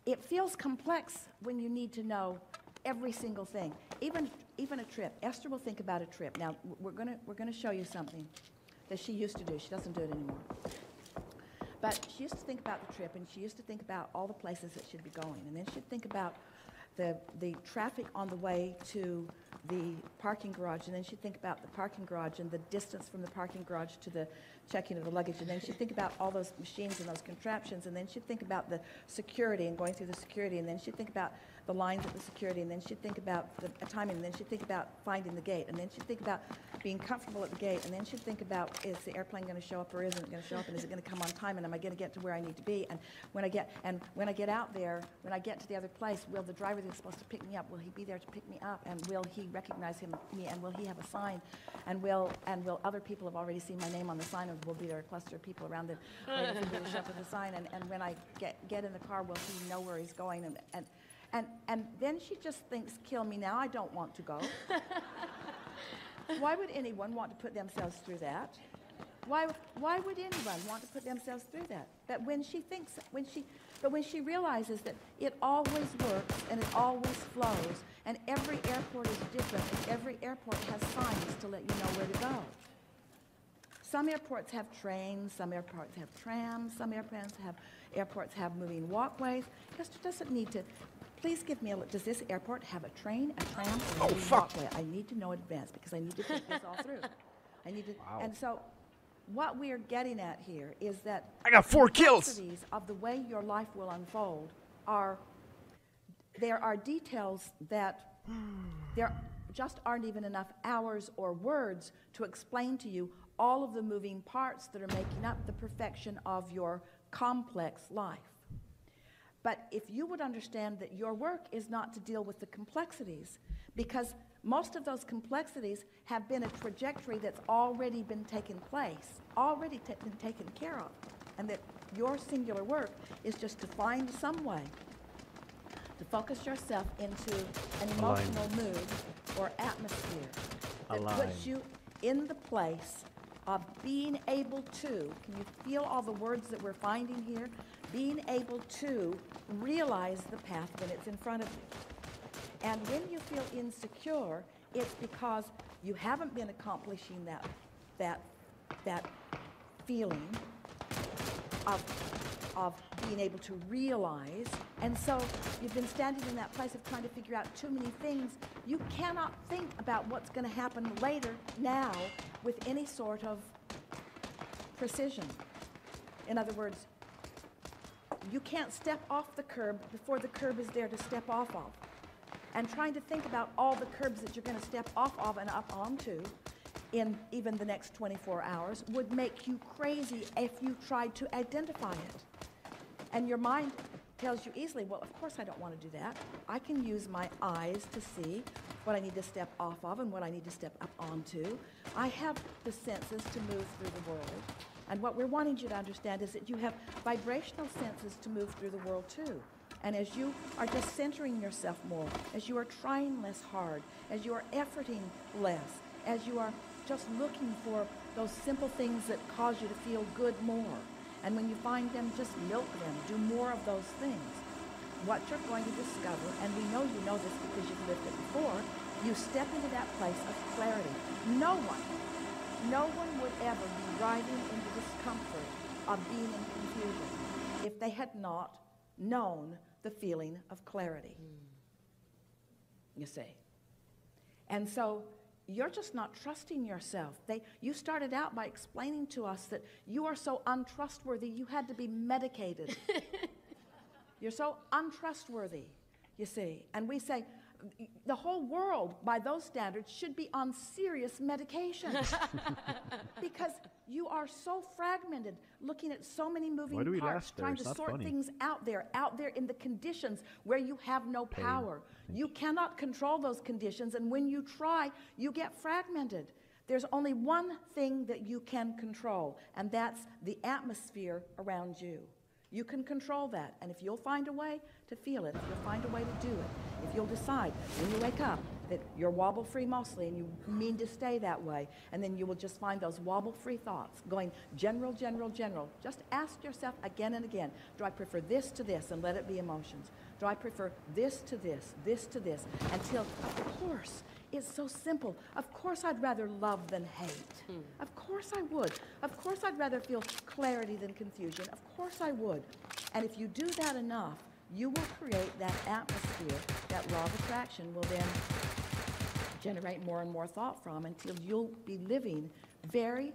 B: It feels complex when you need to know every single thing, even a trip. Esther will think about a trip. Now we're gonna show you something that she used to do. She doesn't do it anymore. But she used to think about the trip, and she used to think about all the places that she'd be going, and then she'd think about the traffic on the way to the parking garage, and then she'd think about the parking garage and the distance from the parking garage to the check-in of the luggage, and then she'd think about all those machines and those contraptions, and then she'd think about the security and going through the security, and then she'd think about the lines at the security, and then she'd think about the timing, and then she'd think about finding the gate, and then she'd think about being comfortable at the gate, and then she'd think about, is the airplane going to show up or isn't it going to show up, and is it going to come on time, and am I going to get to where I need to be, and when I get out there, when I get to the other place, will the driver that's supposed to pick me up, will he be there to pick me up, and will he recognize me, and will he have a sign, and will other people have already seen my name on the sign, and will be there a cluster of people around them waiting for me to show up with the sign, and when I get in the car, will he know where he's going, and then she just thinks, kill me now, I don't want to go. Why would anyone want to put themselves through that? Why would anyone want to put themselves through that? But when she realizes that it always works and it always flows, and every airport is different, and every airport has signs to let you know where to go. Some airports have trains, some airports have trams, some airports have moving walkways. Esther doesn't need to. Please give me does this airport have a train, a tram, or a moving walkway? I need to know in advance because I need to think this all through. I need to, and so what we are getting at here is that
E: I got 4 kills.
B: The complexities of the way your life will unfold there are details that there just aren't even enough hours or words to explain to you all of the moving parts that are making up the perfection of your complex life. But if you would understand that your work is not to deal with the complexities, because most of those complexities have been a trajectory that's already been taken place, already been taken care of, and that your singular work is just to find some way to focus yourself into an emotional mood or atmosphere that puts you in the place of being able to, can you feel all the words that we're finding here? Being able to realize the path when it's in front of you. And when you feel insecure, it's because you haven't been accomplishing that feeling of being able to realize, and so you've been standing in that place of trying to figure out too many things. You cannot think about what's going to happen later now with any sort of precision. In other words, you can't step off the curb before the curb is there to step off of. And trying to think about all the curbs that you're going to step off of and up onto in even the next 24 hours would make you crazy if you tried to identify it. And your mind tells you easily, well, of course I don't want to do that. I can use my eyes to see what I need to step off of and what I need to step up onto. I have the senses to move through the world. And what we're wanting you to understand is that you have vibrational senses to move through the world too. And as you are just centering yourself more, as you are trying less hard, as you are efforting less, as you are just looking for those simple things that cause you to feel good more, and when you find them, just milk them, do more of those things. What you're going to discover, and we know you know this because you've lived it before, you step into that place of clarity. No one would ever be driving into discomfort of being in confusion if they had not known the feeling of clarity. You see. And so you're just not trusting yourself. You started out by explaining to us that you are so untrustworthy you had to be medicated. You're so untrustworthy, you see. And we say, the whole world, by those standards, should be on serious medication. Because you are so fragmented, looking at so many moving parts, trying to sort things out there in the conditions where you have no power. You cannot control those conditions, and when you try, you get fragmented. There's only one thing that you can control, and that's the atmosphere around you. You can control that, and if you'll find a way to feel it, if you'll find a way to do it, if you'll decide when you wake up that you're wobble-free mostly and you mean to stay that way, and then you will just find those wobble-free thoughts going general, general, general. Just ask yourself again and again, do I prefer this to this, and let it be emotions? Do I prefer this to this to this, until, of course, it's so simple. Of course I'd rather love than hate. Of course I would. Of course I'd rather feel clarity than confusion. Of course I would. And if you do that enough, you will create that atmosphere that law of attraction will then generate more and more thought from, until you'll be living very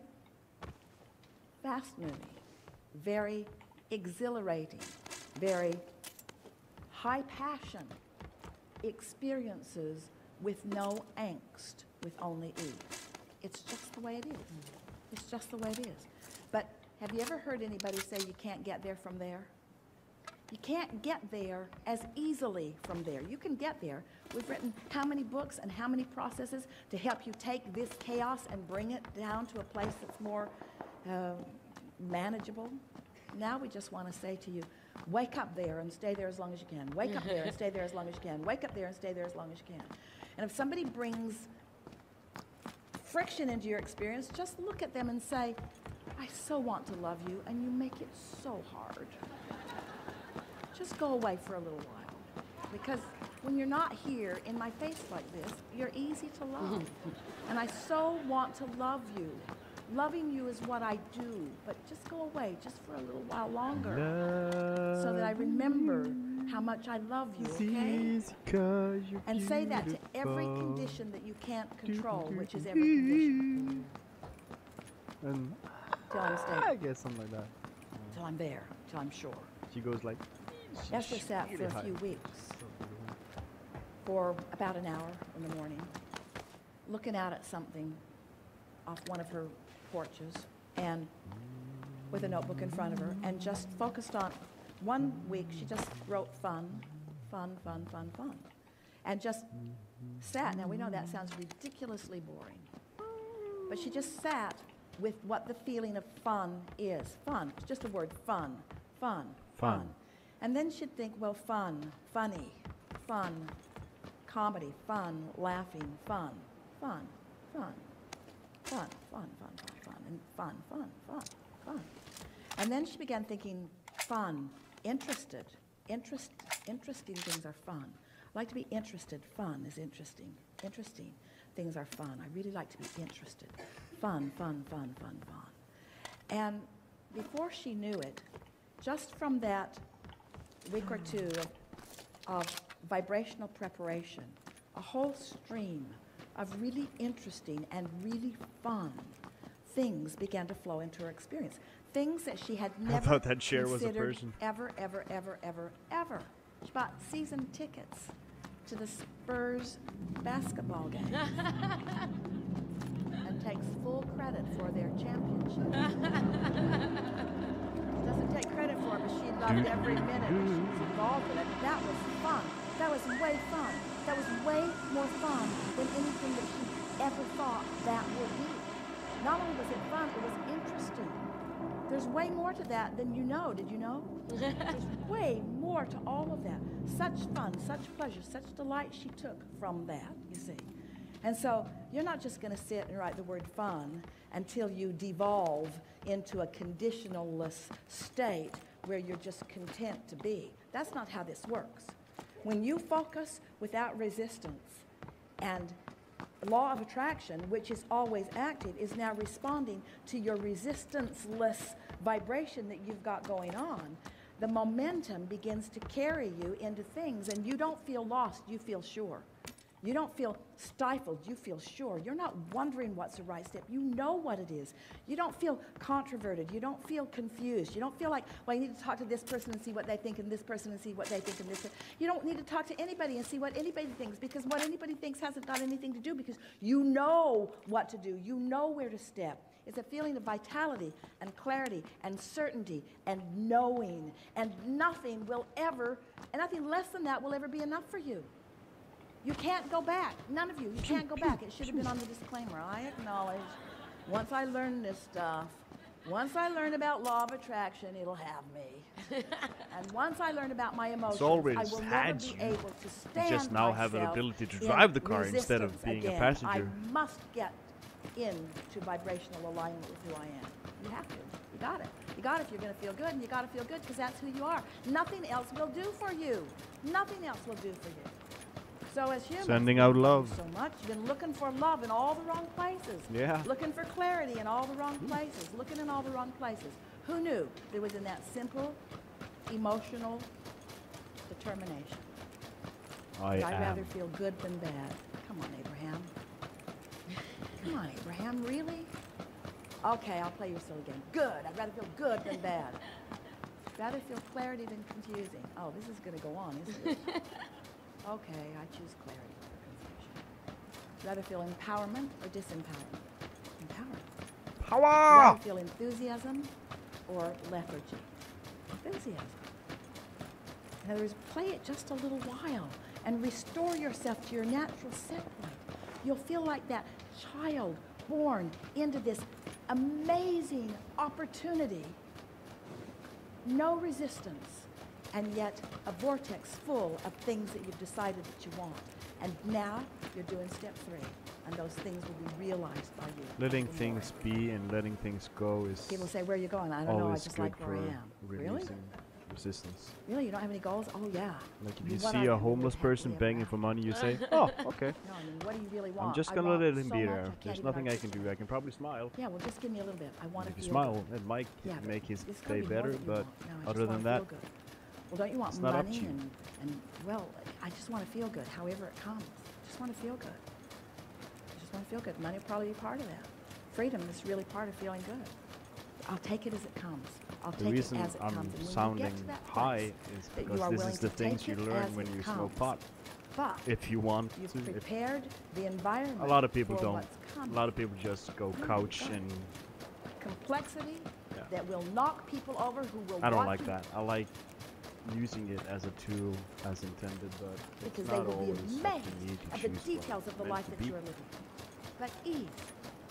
B: fast-moving, very exhilarating, very high-passion experiences with no angst, with only ease. It's just the way it is. It's just the way it is. But have you ever heard anybody say you can't get there from there? You can't get there as easily from there. You can get there. We've written how many books and how many processes to help you take this chaos and bring it down to a place that's more manageable. Now we just want to say to you, wake up there and stay there as long as you can. Wake up there and stay there as long as you can. Wake up there and stay there as long as you can. And if somebody brings friction into your experience, just look at them and say, I so want to love you, and you make it so hard. Just go away for a little while. Because when you're not here in my face like this, you're easy to love. And I so want to love you. Loving you is what I do, but just go away just for a little while longer, so that I remember how much I love you, okay? And say that to every condition that you can't control, which is every condition.
E: And
B: Till I'm stable.
E: I guess something like that.
B: Till I'm there, till I'm sure.
E: She goes like...
B: Esther sat for a few weeks, for about an hour in the morning, looking out at something off one of her porches, and with a notebook in front of her, and just focused on, one week she just wrote fun, and just sat. Now we know that sounds ridiculously boring, but she just sat with what the feeling of fun is. Fun, it's just a word, fun. And then she'd think, well, fun, funny, fun, comedy, fun, laughing, fun, and fun. And then she began thinking, fun, interested. Interesting things are fun. I like to be interested. Fun is interesting. Interesting things are fun. I really like to be interested. Fun. And before she knew it, just from that week or two of vibrational preparation, a whole stream of really interesting and really fun things began to flow into her experience. Things that she had never
E: thought that chair was a
B: considered
E: person.
B: ever. She bought season tickets to the Spurs basketball game and takes full credit for their championship. She doesn't take credit for it, but she loved every minute that she was involved in it. That was fun. That was way fun. That was way more fun than anything that she ever thought that would be. Not only was it fun, it was interesting. There's way more to that than you know. Did you know? There's way more to all of that. Such fun, such pleasure, such delight she took from that, you see. And so you're not just going to sit and write the word fun until you devolve into a conditionalless state where you're just content to be. That's not how this works. When you focus without resistance, and law of attraction, which is always active, is now responding to your resistance-less vibration that you've got going on, the momentum begins to carry you into things, and you don't feel lost, you feel sure. You don't feel stifled, you feel sure. You're not wondering what's the right step. You know what it is. You don't feel controverted. You don't feel confused. You don't feel like, well, you need to talk to this person and see what they think, and this person and see what they think, and this. You don't need to talk to anybody and see what anybody thinks, because what anybody thinks hasn't got anything to do, because you know what to do. You know where to step. It's a feeling of vitality and clarity and certainty and knowing, and nothing will ever, and nothing less than that will ever be enough for you. You can't go back. None of you. You can't go back. It should have been on the disclaimer. I acknowledge. Once I learn this stuff, once I learn about law of attraction, it'll have me. And once I learn about my emotions, I will never be able to stand
E: You just now have an
B: myself
E: ability to
B: in
E: drive the car instead of
B: resistance
E: being
B: again.
E: a passenger.
B: I must get into vibrational alignment with who I am. You have to. You got it. You got it if you're going to feel good, and you got to feel good because that's who you are. Nothing else will do for you. Nothing else will do for you. So as humans,
E: Sending out love.
B: so much. You've been looking for love in all the wrong places.
E: Yeah.
B: Looking for clarity in all the wrong places. Looking in all the wrong places. Who knew it was in that simple, emotional determination? I'd rather feel good than bad. Come on, Abraham. Come on, Abraham. Really? Okay, I'll play your silly game. Good. I'd rather feel good than bad. Rather feel clarity than confusing. Oh, this is going to go on, isn't it? Okay, I choose clarity over confusion. Rather feel empowerment or disempowerment? Empowerment.
E: Power!
B: Rather feel enthusiasm or lethargy? Enthusiasm. In other words, play it just a little while and restore yourself to your natural set point. You'll feel like that child born into this amazing opportunity. No resistance. And yet a vortex full of things that you've decided that you want. And now you're doing step 3, and those things will be realized by you.
E: Letting things be and letting things go is
B: People say, where are you going? I don't know, I
E: always
B: just
E: good
B: like where I
E: for
B: am. Really?
E: releasing resistance.
B: Really? You don't have any goals? Oh, yeah.
E: Like if you
B: What
E: see
B: I
E: a
B: really
E: homeless
B: happily
E: person
B: ever
E: begging
B: asked.
E: for money, you say, oh, okay.
B: No, I mean, what do you really want?
E: I'm just
B: I
E: gonna
B: want
E: let him
B: so
E: be
B: much, I
E: there.
B: can't
E: There's
B: even
E: nothing I can
B: articulate.
E: do. I can probably smile.
B: Yeah, well, just give me a little bit. I want to
E: If you
B: feel
E: smile,
B: good.
E: it might
B: Yeah, but
E: make his
B: it's gotta
E: day
B: be more
E: better,
B: that you
E: but
B: want. No, I
E: other
B: just
E: than
B: wanna
E: that,
B: feel good. Well, don't you want
E: it's not up
B: money
E: to you.
B: and, well, I just want to feel good, however it comes. Just want to feel good. I just want to feel good. Money will probably be part of that. Freedom is really part of feeling good. I'll take it as it comes. I'll
E: the
B: take it
E: reason
B: as it comes.
E: I'm
B: And when you
E: sounding
B: get to that
E: high
B: place
E: is
B: that you
E: because
B: are
E: this
B: willing
E: is the
B: to
E: things
B: take
E: you
B: it
E: learn
B: as
E: when
B: it
E: you
B: comes.
E: smoke pot.
B: But
E: If you want
B: you've
E: to. If
B: prepared the environment
E: a lot of people
B: for
E: don't.
B: what's coming.
E: A lot of people just go couch
B: God.
E: and
B: Complexity
E: Yeah.
B: that will knock people over who will
E: I don't
B: want
E: like
B: to
E: that. I like using it as a tool as intended, but
B: because
E: it's
B: they
E: not
B: will be
E: always
B: amazed
E: what you need to
B: at the
E: choose what
B: details of the
E: meant
B: life
E: to
B: that
E: be.
B: you are living. But ease,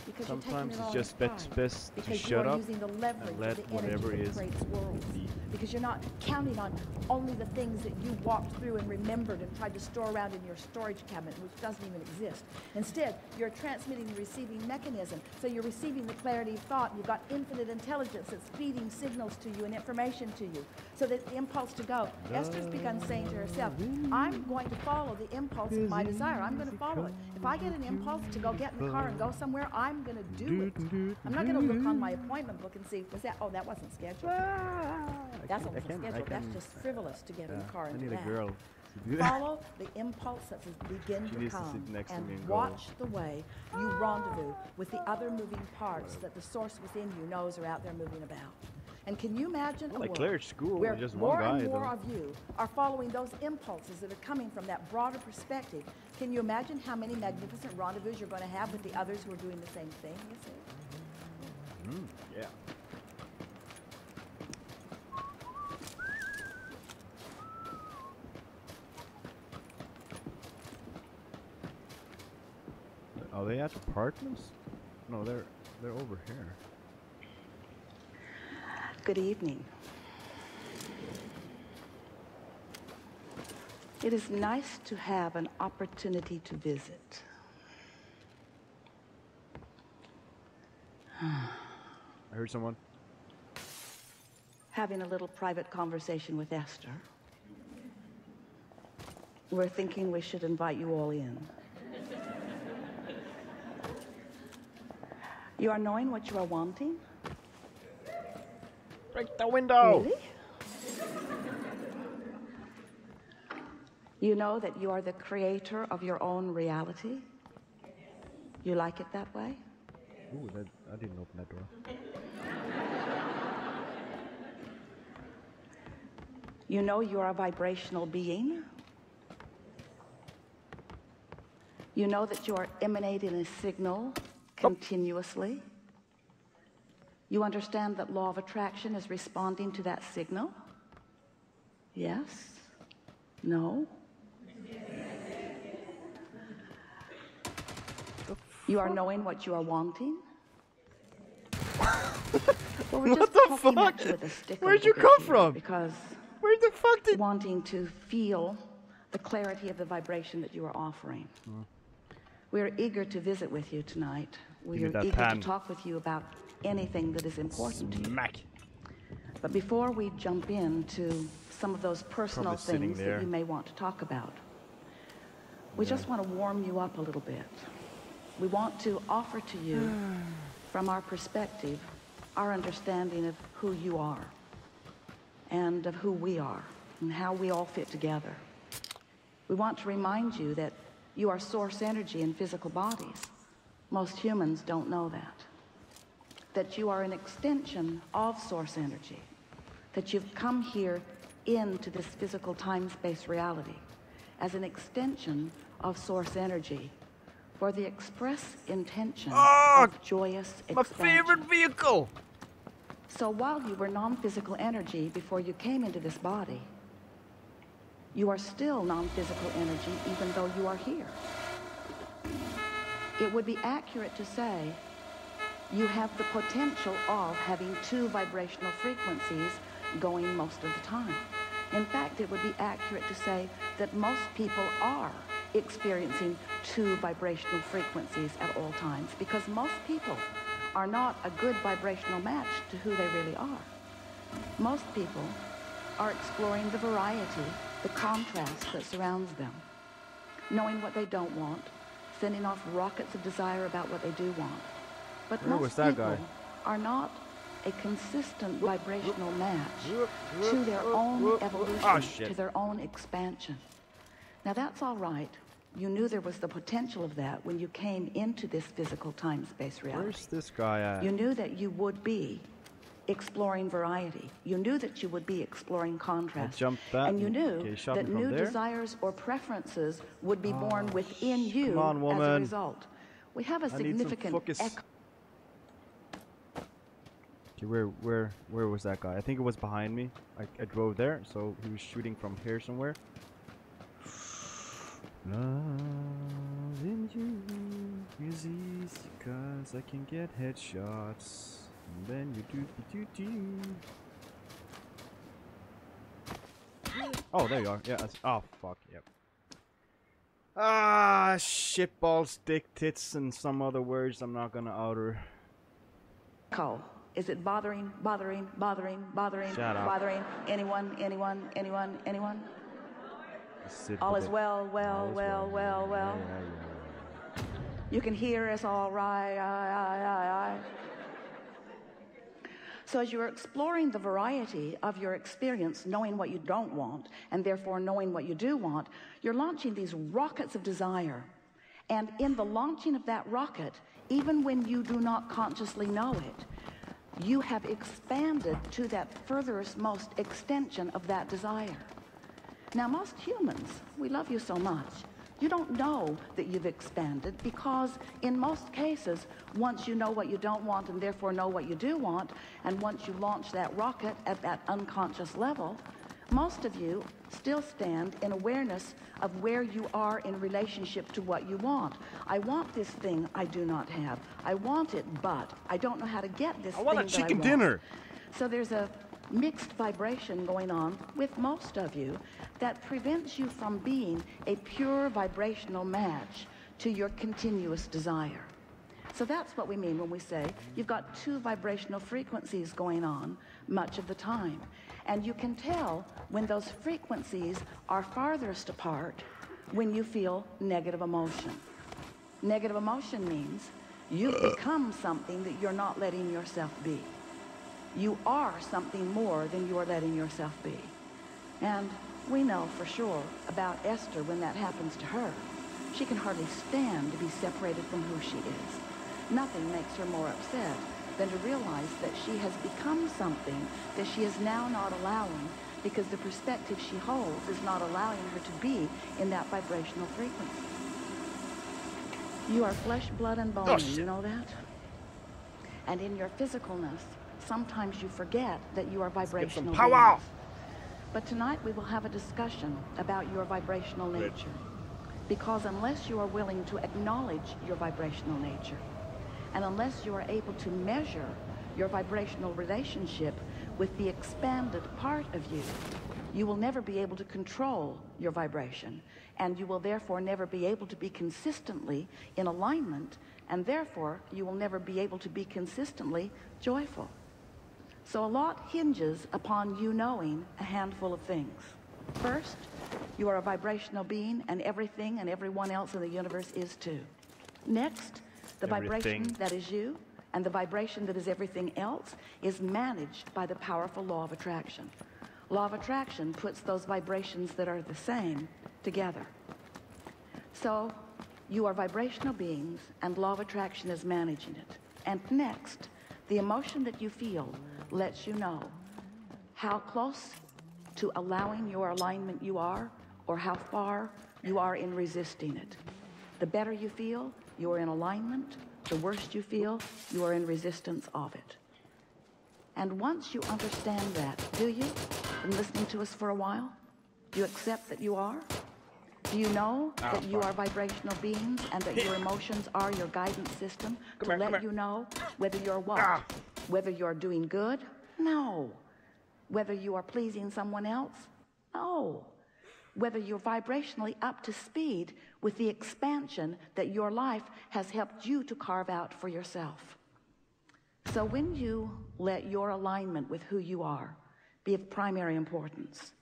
B: because
E: Sometimes
B: you're taking it all
E: it's just
B: in
E: best
B: stride.
E: to
B: Because
E: shut
B: you are
E: up
B: using the leverage
E: and let
B: of the
E: whatever
B: energy that
E: is
B: creates worlds.
E: be.
B: Because you're not counting on only the things that you walked through and remembered and tried to store around in your storage cabinet, which doesn't even exist. Instead, you're transmitting the receiving mechanism. So you're receiving the clarity of thought. You've got infinite intelligence that's feeding signals to you and information to you. So that the impulse to go. Esther's begun saying to herself, I'm going to follow the impulse of my desire. I'm going to follow it. If I get an impulse to go get in the car and go somewhere, I'm going to do it. I'm not going to look on my appointment book and see, was that, oh, that wasn't scheduled. That's not scheduled. That's just frivolous to get in the car
E: I
B: and do
E: need a
B: that.
E: girl.
B: Follow the impulse that says begin
E: She
B: to
E: needs to
B: come
E: sit next to me
B: and
E: and go.
B: watch the way you rendezvous with the other moving parts that the source within you knows are out there moving about. And can you imagine a
E: Like
B: world
E: Claire's school,
B: where
E: just
B: more
E: one guy,
B: and more
E: though.
B: of you are following those impulses that are coming from that broader perspective? Can you imagine how many magnificent rendezvous you're going to have with the others who are doing the same thing? You see?
E: Yeah. Are they at apartments? No, they're over here.
B: Good evening. It is nice to have an opportunity to visit.
E: I heard someone.
B: Having a little private conversation with Esther. We're thinking we should invite you all in. You are knowing what you are wanting?
E: Break the window!
B: Really? You know that you are the creator of your own reality? You like it that way?
E: Ooh, I didn't open that door.
B: You know you are a vibrational being? You know that you are emanating a signal continuously? You understand that law of attraction is responding to that signal? Yes? No? You are knowing what you are wanting? Well, we're just poking at you with a stick.
E: Where'd you come from?
B: Because
E: Where the fuck did...
B: wanting to feel the clarity of the vibration that you are offering. We are eager to visit with you tonight. We are eager to talk with you about anything that is important to you.
E: Smack.
B: But before we jump into some of those personal things that you may want to talk about, we just want to warm you up a little bit. We want to offer to you, from our perspective, our understanding of who you are and of who we are and how we all fit together. We want to remind you that you are source energy in physical bodies. Most humans don't know that. That you are an extension of source energy. That you've come here into this physical time-space reality as an extension of source energy for the express intention of joyous expansion.
E: My favorite vehicle!
B: So while you were non-physical energy before you came into this body, you are still non-physical energy even though you are here. It would be accurate to say you have the potential of having two vibrational frequencies going most of the time. In fact, it would be accurate to say that most people are experiencing two vibrational frequencies at all times, because most people are not a good vibrational match to who they really are. Most people are exploring the variety, the contrast that surrounds them, knowing what they don't want, sending off rockets of desire about what they do want. But most people are not a consistent vibrational match to their own evolution, to their own expansion. Now that's all right. You knew there was the potential of that when you came into this physical time-space reality.
E: Where's this guy at?
B: You knew that you would be exploring variety. You knew that you would be exploring contrast. And you knew that new desires or preferences would be born within you as a result. We have a significant echo.
E: Okay, where was that guy? I think it was behind me. I drove there, so he was shooting from here somewhere. Loving you is easy 'cause I can get headshots. And then you do. Oh, there you are. Yeah. Oh, fuck. Yep. Ah, shitballs, dick, tits, and some other words I'm not gonna utter.
B: Call. Is it bothering anyone? All is well.
E: Yeah.
B: You can hear us all right. So as you're exploring the variety of your experience, knowing what you don't want, and therefore knowing what you do want, you're launching these rockets of desire. And in the launching of that rocket, even when you do not consciously know it, you have expanded to that furthest most extension of that desire. Now, most humans, we love you so much, you don't know that you've expanded, because in most cases, once you know what you don't want and therefore know what you do want, and once you launch that rocket at that unconscious level, most of you still stand in awareness of where you are in relationship to what you want. I want this thing I do not have. I want it, but I don't know how to get this thing that I want.
E: I want a chicken dinner.
B: So there's a mixed vibration going on with most of you that prevents you from being a pure vibrational match to your continuous desire. So that's what we mean when we say you've got two vibrational frequencies going on much of the time. And you can tell when those frequencies are farthest apart when you feel negative emotion. Negative emotion means you've become something that you're not letting yourself be. You are something more than you are letting yourself be. And We know for sure about Esther when that happens to her. She can hardly stand to be separated from who she is. Nothing makes her more upset than to realize that she has become something that she is now not allowing because the perspective she holds is not allowing her to be in that vibrational frequency. You are flesh, blood, and bone, you know that? And in your physicalness, sometimes you forget that you are vibrational beings. But tonight we will have a discussion about your vibrational nature. Because unless you are willing to acknowledge your vibrational nature, and unless you are able to measure your vibrational relationship with the expanded part of you, you will never be able to control your vibration, and you will therefore never be able to be consistently in alignment, and therefore you will never be able to be consistently joyful. So a lot hinges upon you knowing a handful of things. First, you are a vibrational being, and everything and everyone else in the universe is too. Next, the vibration that is you and the vibration that is everything else is managed by the powerful law of attraction. Law of attraction puts those vibrations that are the same together. So you are vibrational beings, and law of attraction is managing it. And next, the emotion that you feel lets you know how close to allowing your alignment you are, or how far you are in resisting it. The better you feel, you are in alignment. The worse you feel, you are in resistance of it. And once you understand that, do you? Been listening to us for a while? Do you accept that you are? Do you know that you are vibrational beings and that your emotions are your guidance system to let you know whether you're what? Whether you're doing good? No. Whether you are pleasing someone else? No. Whether you're vibrationally up to speed with the expansion that your life has helped you to carve out for yourself. So when you let your alignment with who you are be of primary importance,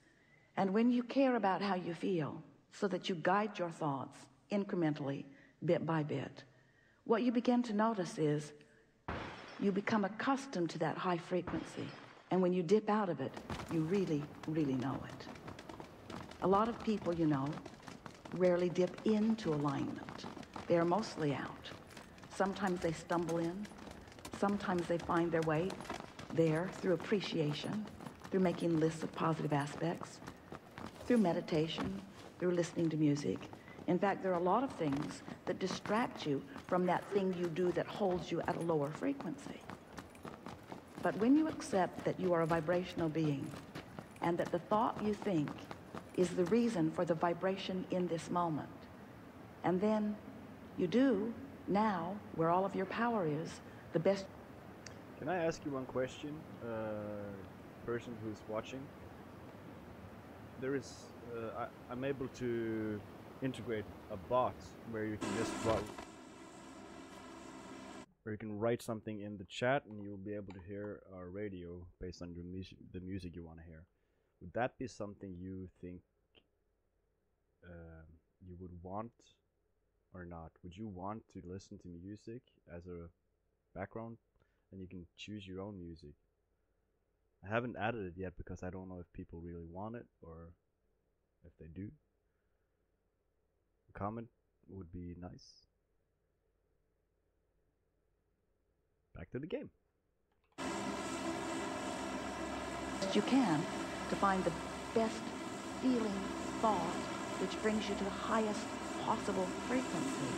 B: and when you care about how you feel so that you guide your thoughts incrementally, bit by bit, what you begin to notice is you become accustomed to that high frequency. And when you dip out of it, you really, really know it. A lot of people, you know, rarely dip into alignment. They are mostly out. Sometimes they stumble in. Sometimes they find their way there through appreciation, through making lists of positive aspects, through meditation, through listening to music. In fact, there are a lot of things that distract you from that thing you do that holds you at a lower frequency. But when you accept that you are a vibrational being and that the thought you think is the reason for the vibration in this moment, and then you do now, where all of your power is, the best.
E: Can I ask you one question, person who's watching? There is, I'm able to integrate a bot where you can just where you can write something in the chat and you'll be able to hear our radio based on the music you want to hear. Would that be something you think you would want or not? Would you want to listen to music as a background, and you can choose your own music? I haven't added it yet because I don't know if people really want it or if they do. A comment would be nice. Back to the game.
B: You can to find the best feeling thought which brings you to the highest possible frequency.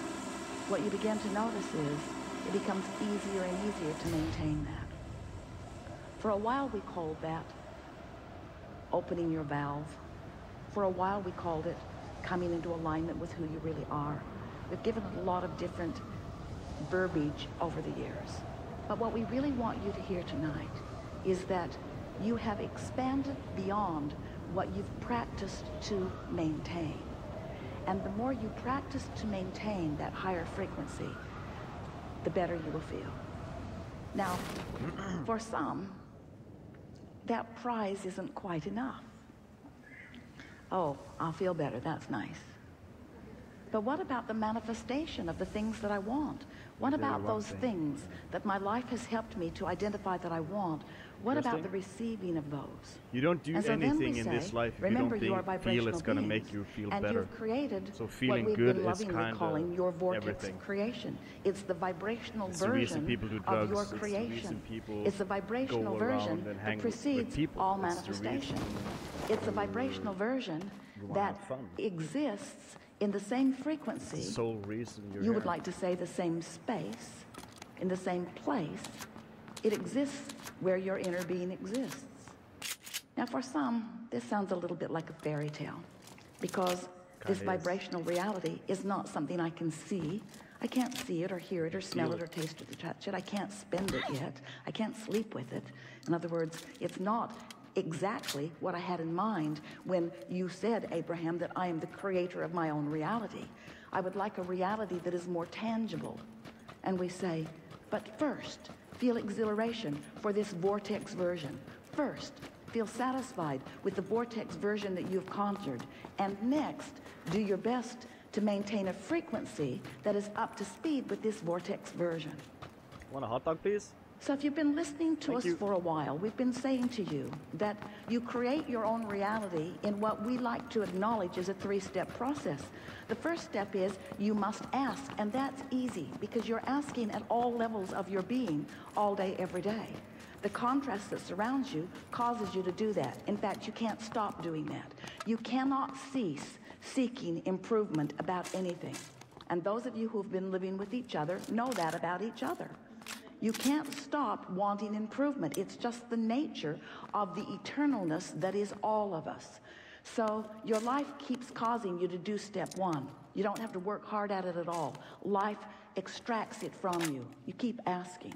B: What you begin to notice is it becomes easier and easier to maintain that. For a while we called that opening your valve. For a while we called it coming into alignment with who you really are. We've given it a lot of different verbiage over the years. But what we really want you to hear tonight is that you have expanded beyond what you've practiced to maintain. And the more you practice to maintain that higher frequency, the better you will feel. Now, for some, that prize isn't quite enough. Oh, I'll feel better, that's nice. But what about the manifestation of the things that I want? What about those things that my life has helped me to identify that I want? What about the receiving of those?
E: You don't do anything in this life if you don't feel it's going to make you feel better.
B: And you've created
E: so
B: what
E: feeling
B: we've
E: good
B: been
E: is
B: lovingly
E: kind
B: calling your
E: of
B: vortex
E: everything.
B: of creation. It's the vibrational
E: It's the reason
B: version
E: people do
B: of
E: drugs.
B: your
E: It's the
B: creation.
E: reason people
B: It's the vibrational
E: go
B: version
E: around and hang
B: that
E: with
B: precedes
E: people.
B: all
E: It's the
B: manifestation.
E: reason
B: It's a vibrational version
E: wanna
B: that
E: have fun.
B: exists in the same frequency.
E: It's the sole reason you're
B: You would
E: here.
B: like to say the same space, in the same place. It exists where your inner being exists. Now, for some, this sounds a little bit like a fairy tale, because this vibrational reality is not something I can see. I can't see it or hear it or smell it or taste it or touch it. I can't spend it yet. I can't sleep with it. In other words, it's not exactly what I had in mind when you said, Abraham, that I am the creator of my own reality. I would like a reality that is more tangible. And we say, but first, feel exhilaration for this vortex version. First, feel satisfied with the vortex version that you've conjured. And next, do your best to maintain a frequency that is up to speed with this vortex version.
E: Want a hot dog, please?
B: So if you've been listening to us for a while, we've been saying to you that you create your own reality in what we like to acknowledge as a three-step process. The first step is you must ask, and that's easy because you're asking at all levels of your being all day, every day. The contrast that surrounds you causes you to do that. In fact, you can't stop doing that. You cannot cease seeking improvement about anything. And those of you who've been living with each other know that about each other. You can't stop wanting improvement. It's just the nature of the eternalness that is all of us. So your life keeps causing you to do step one. You don't have to work hard at it at all. Life extracts it from you. You keep asking.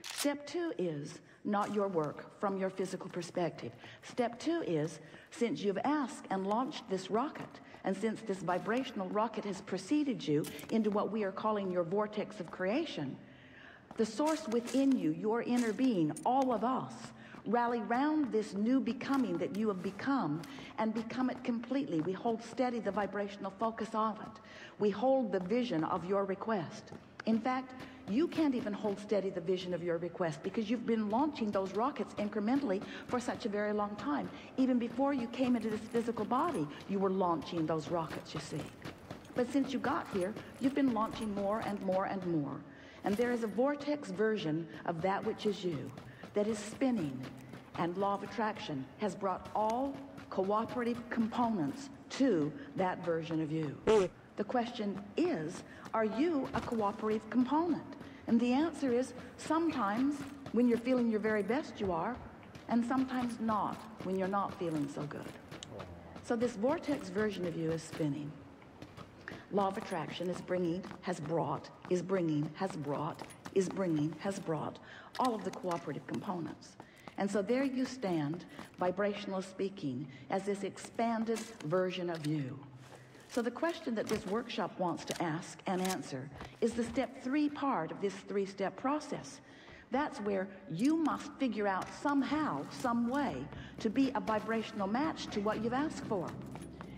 B: Step two is not your work from your physical perspective. Step two is, since you've asked and launched this rocket, and since this vibrational rocket has preceded you into what we are calling your vortex of creation, the source within you, your inner being, all of us, rally round this new becoming that you have become and become it completely. We hold steady the vibrational focus of it. We hold the vision of your request. In fact, you can't even hold steady the vision of your request because you've been launching those rockets incrementally for such a very long time. Even before you came into this physical body, you were launching those rockets, you see. But since you got here, you've been launching more and more and more. And there is a vortex version of that which is you that is spinning. And law of attraction has brought all cooperative components to that version of you. The question is, are you a cooperative component? And the answer is, sometimes when you're feeling your very best you are, and sometimes not when you're not feeling so good. So this vortex version of you is spinning. Law of attraction is bringing, has brought, is bringing, has brought, is bringing, has brought all of the cooperative components. And so there you stand, vibrationally speaking, as this expanded version of you. So the question that this workshop wants to ask and answer is the step three part of this three-step process. That's where you must figure out somehow, some way, to be a vibrational match to what you've asked for.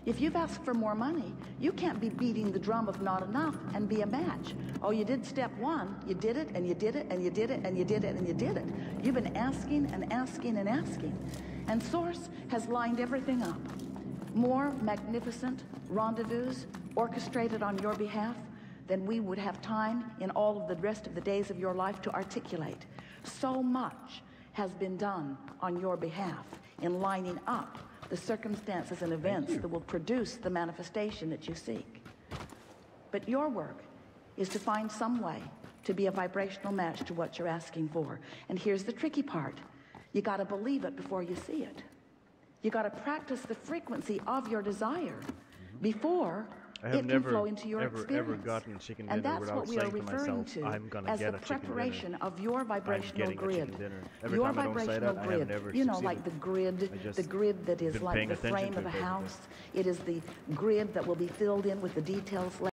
B: If you've asked for more money, you can't be beating the drum of not enough and be a match. Oh, you did step one, you did it, and you did it, and you did it, and you did it, and you did it. You've been asking and asking and asking. And Source has lined everything up. More magnificent rendezvous orchestrated on your behalf than we would have time in all of the rest of the days of your life to articulate. So much has been done on your behalf in lining up the circumstances and events that will produce the manifestation that you seek. But your work is to find some way to be a vibrational match to what you're asking for. And here's the tricky part. You got to believe it before you see it. You got to practice the frequency of your desire before it can flow into your experience.
E: Ever gotten chicken
B: and
E: dinner
B: that's what we are referring to as the preparation of your vibrational grid. Your vibrational grid, you know, like the grid that is like the frame of a house. It is the grid that will be filled in with the details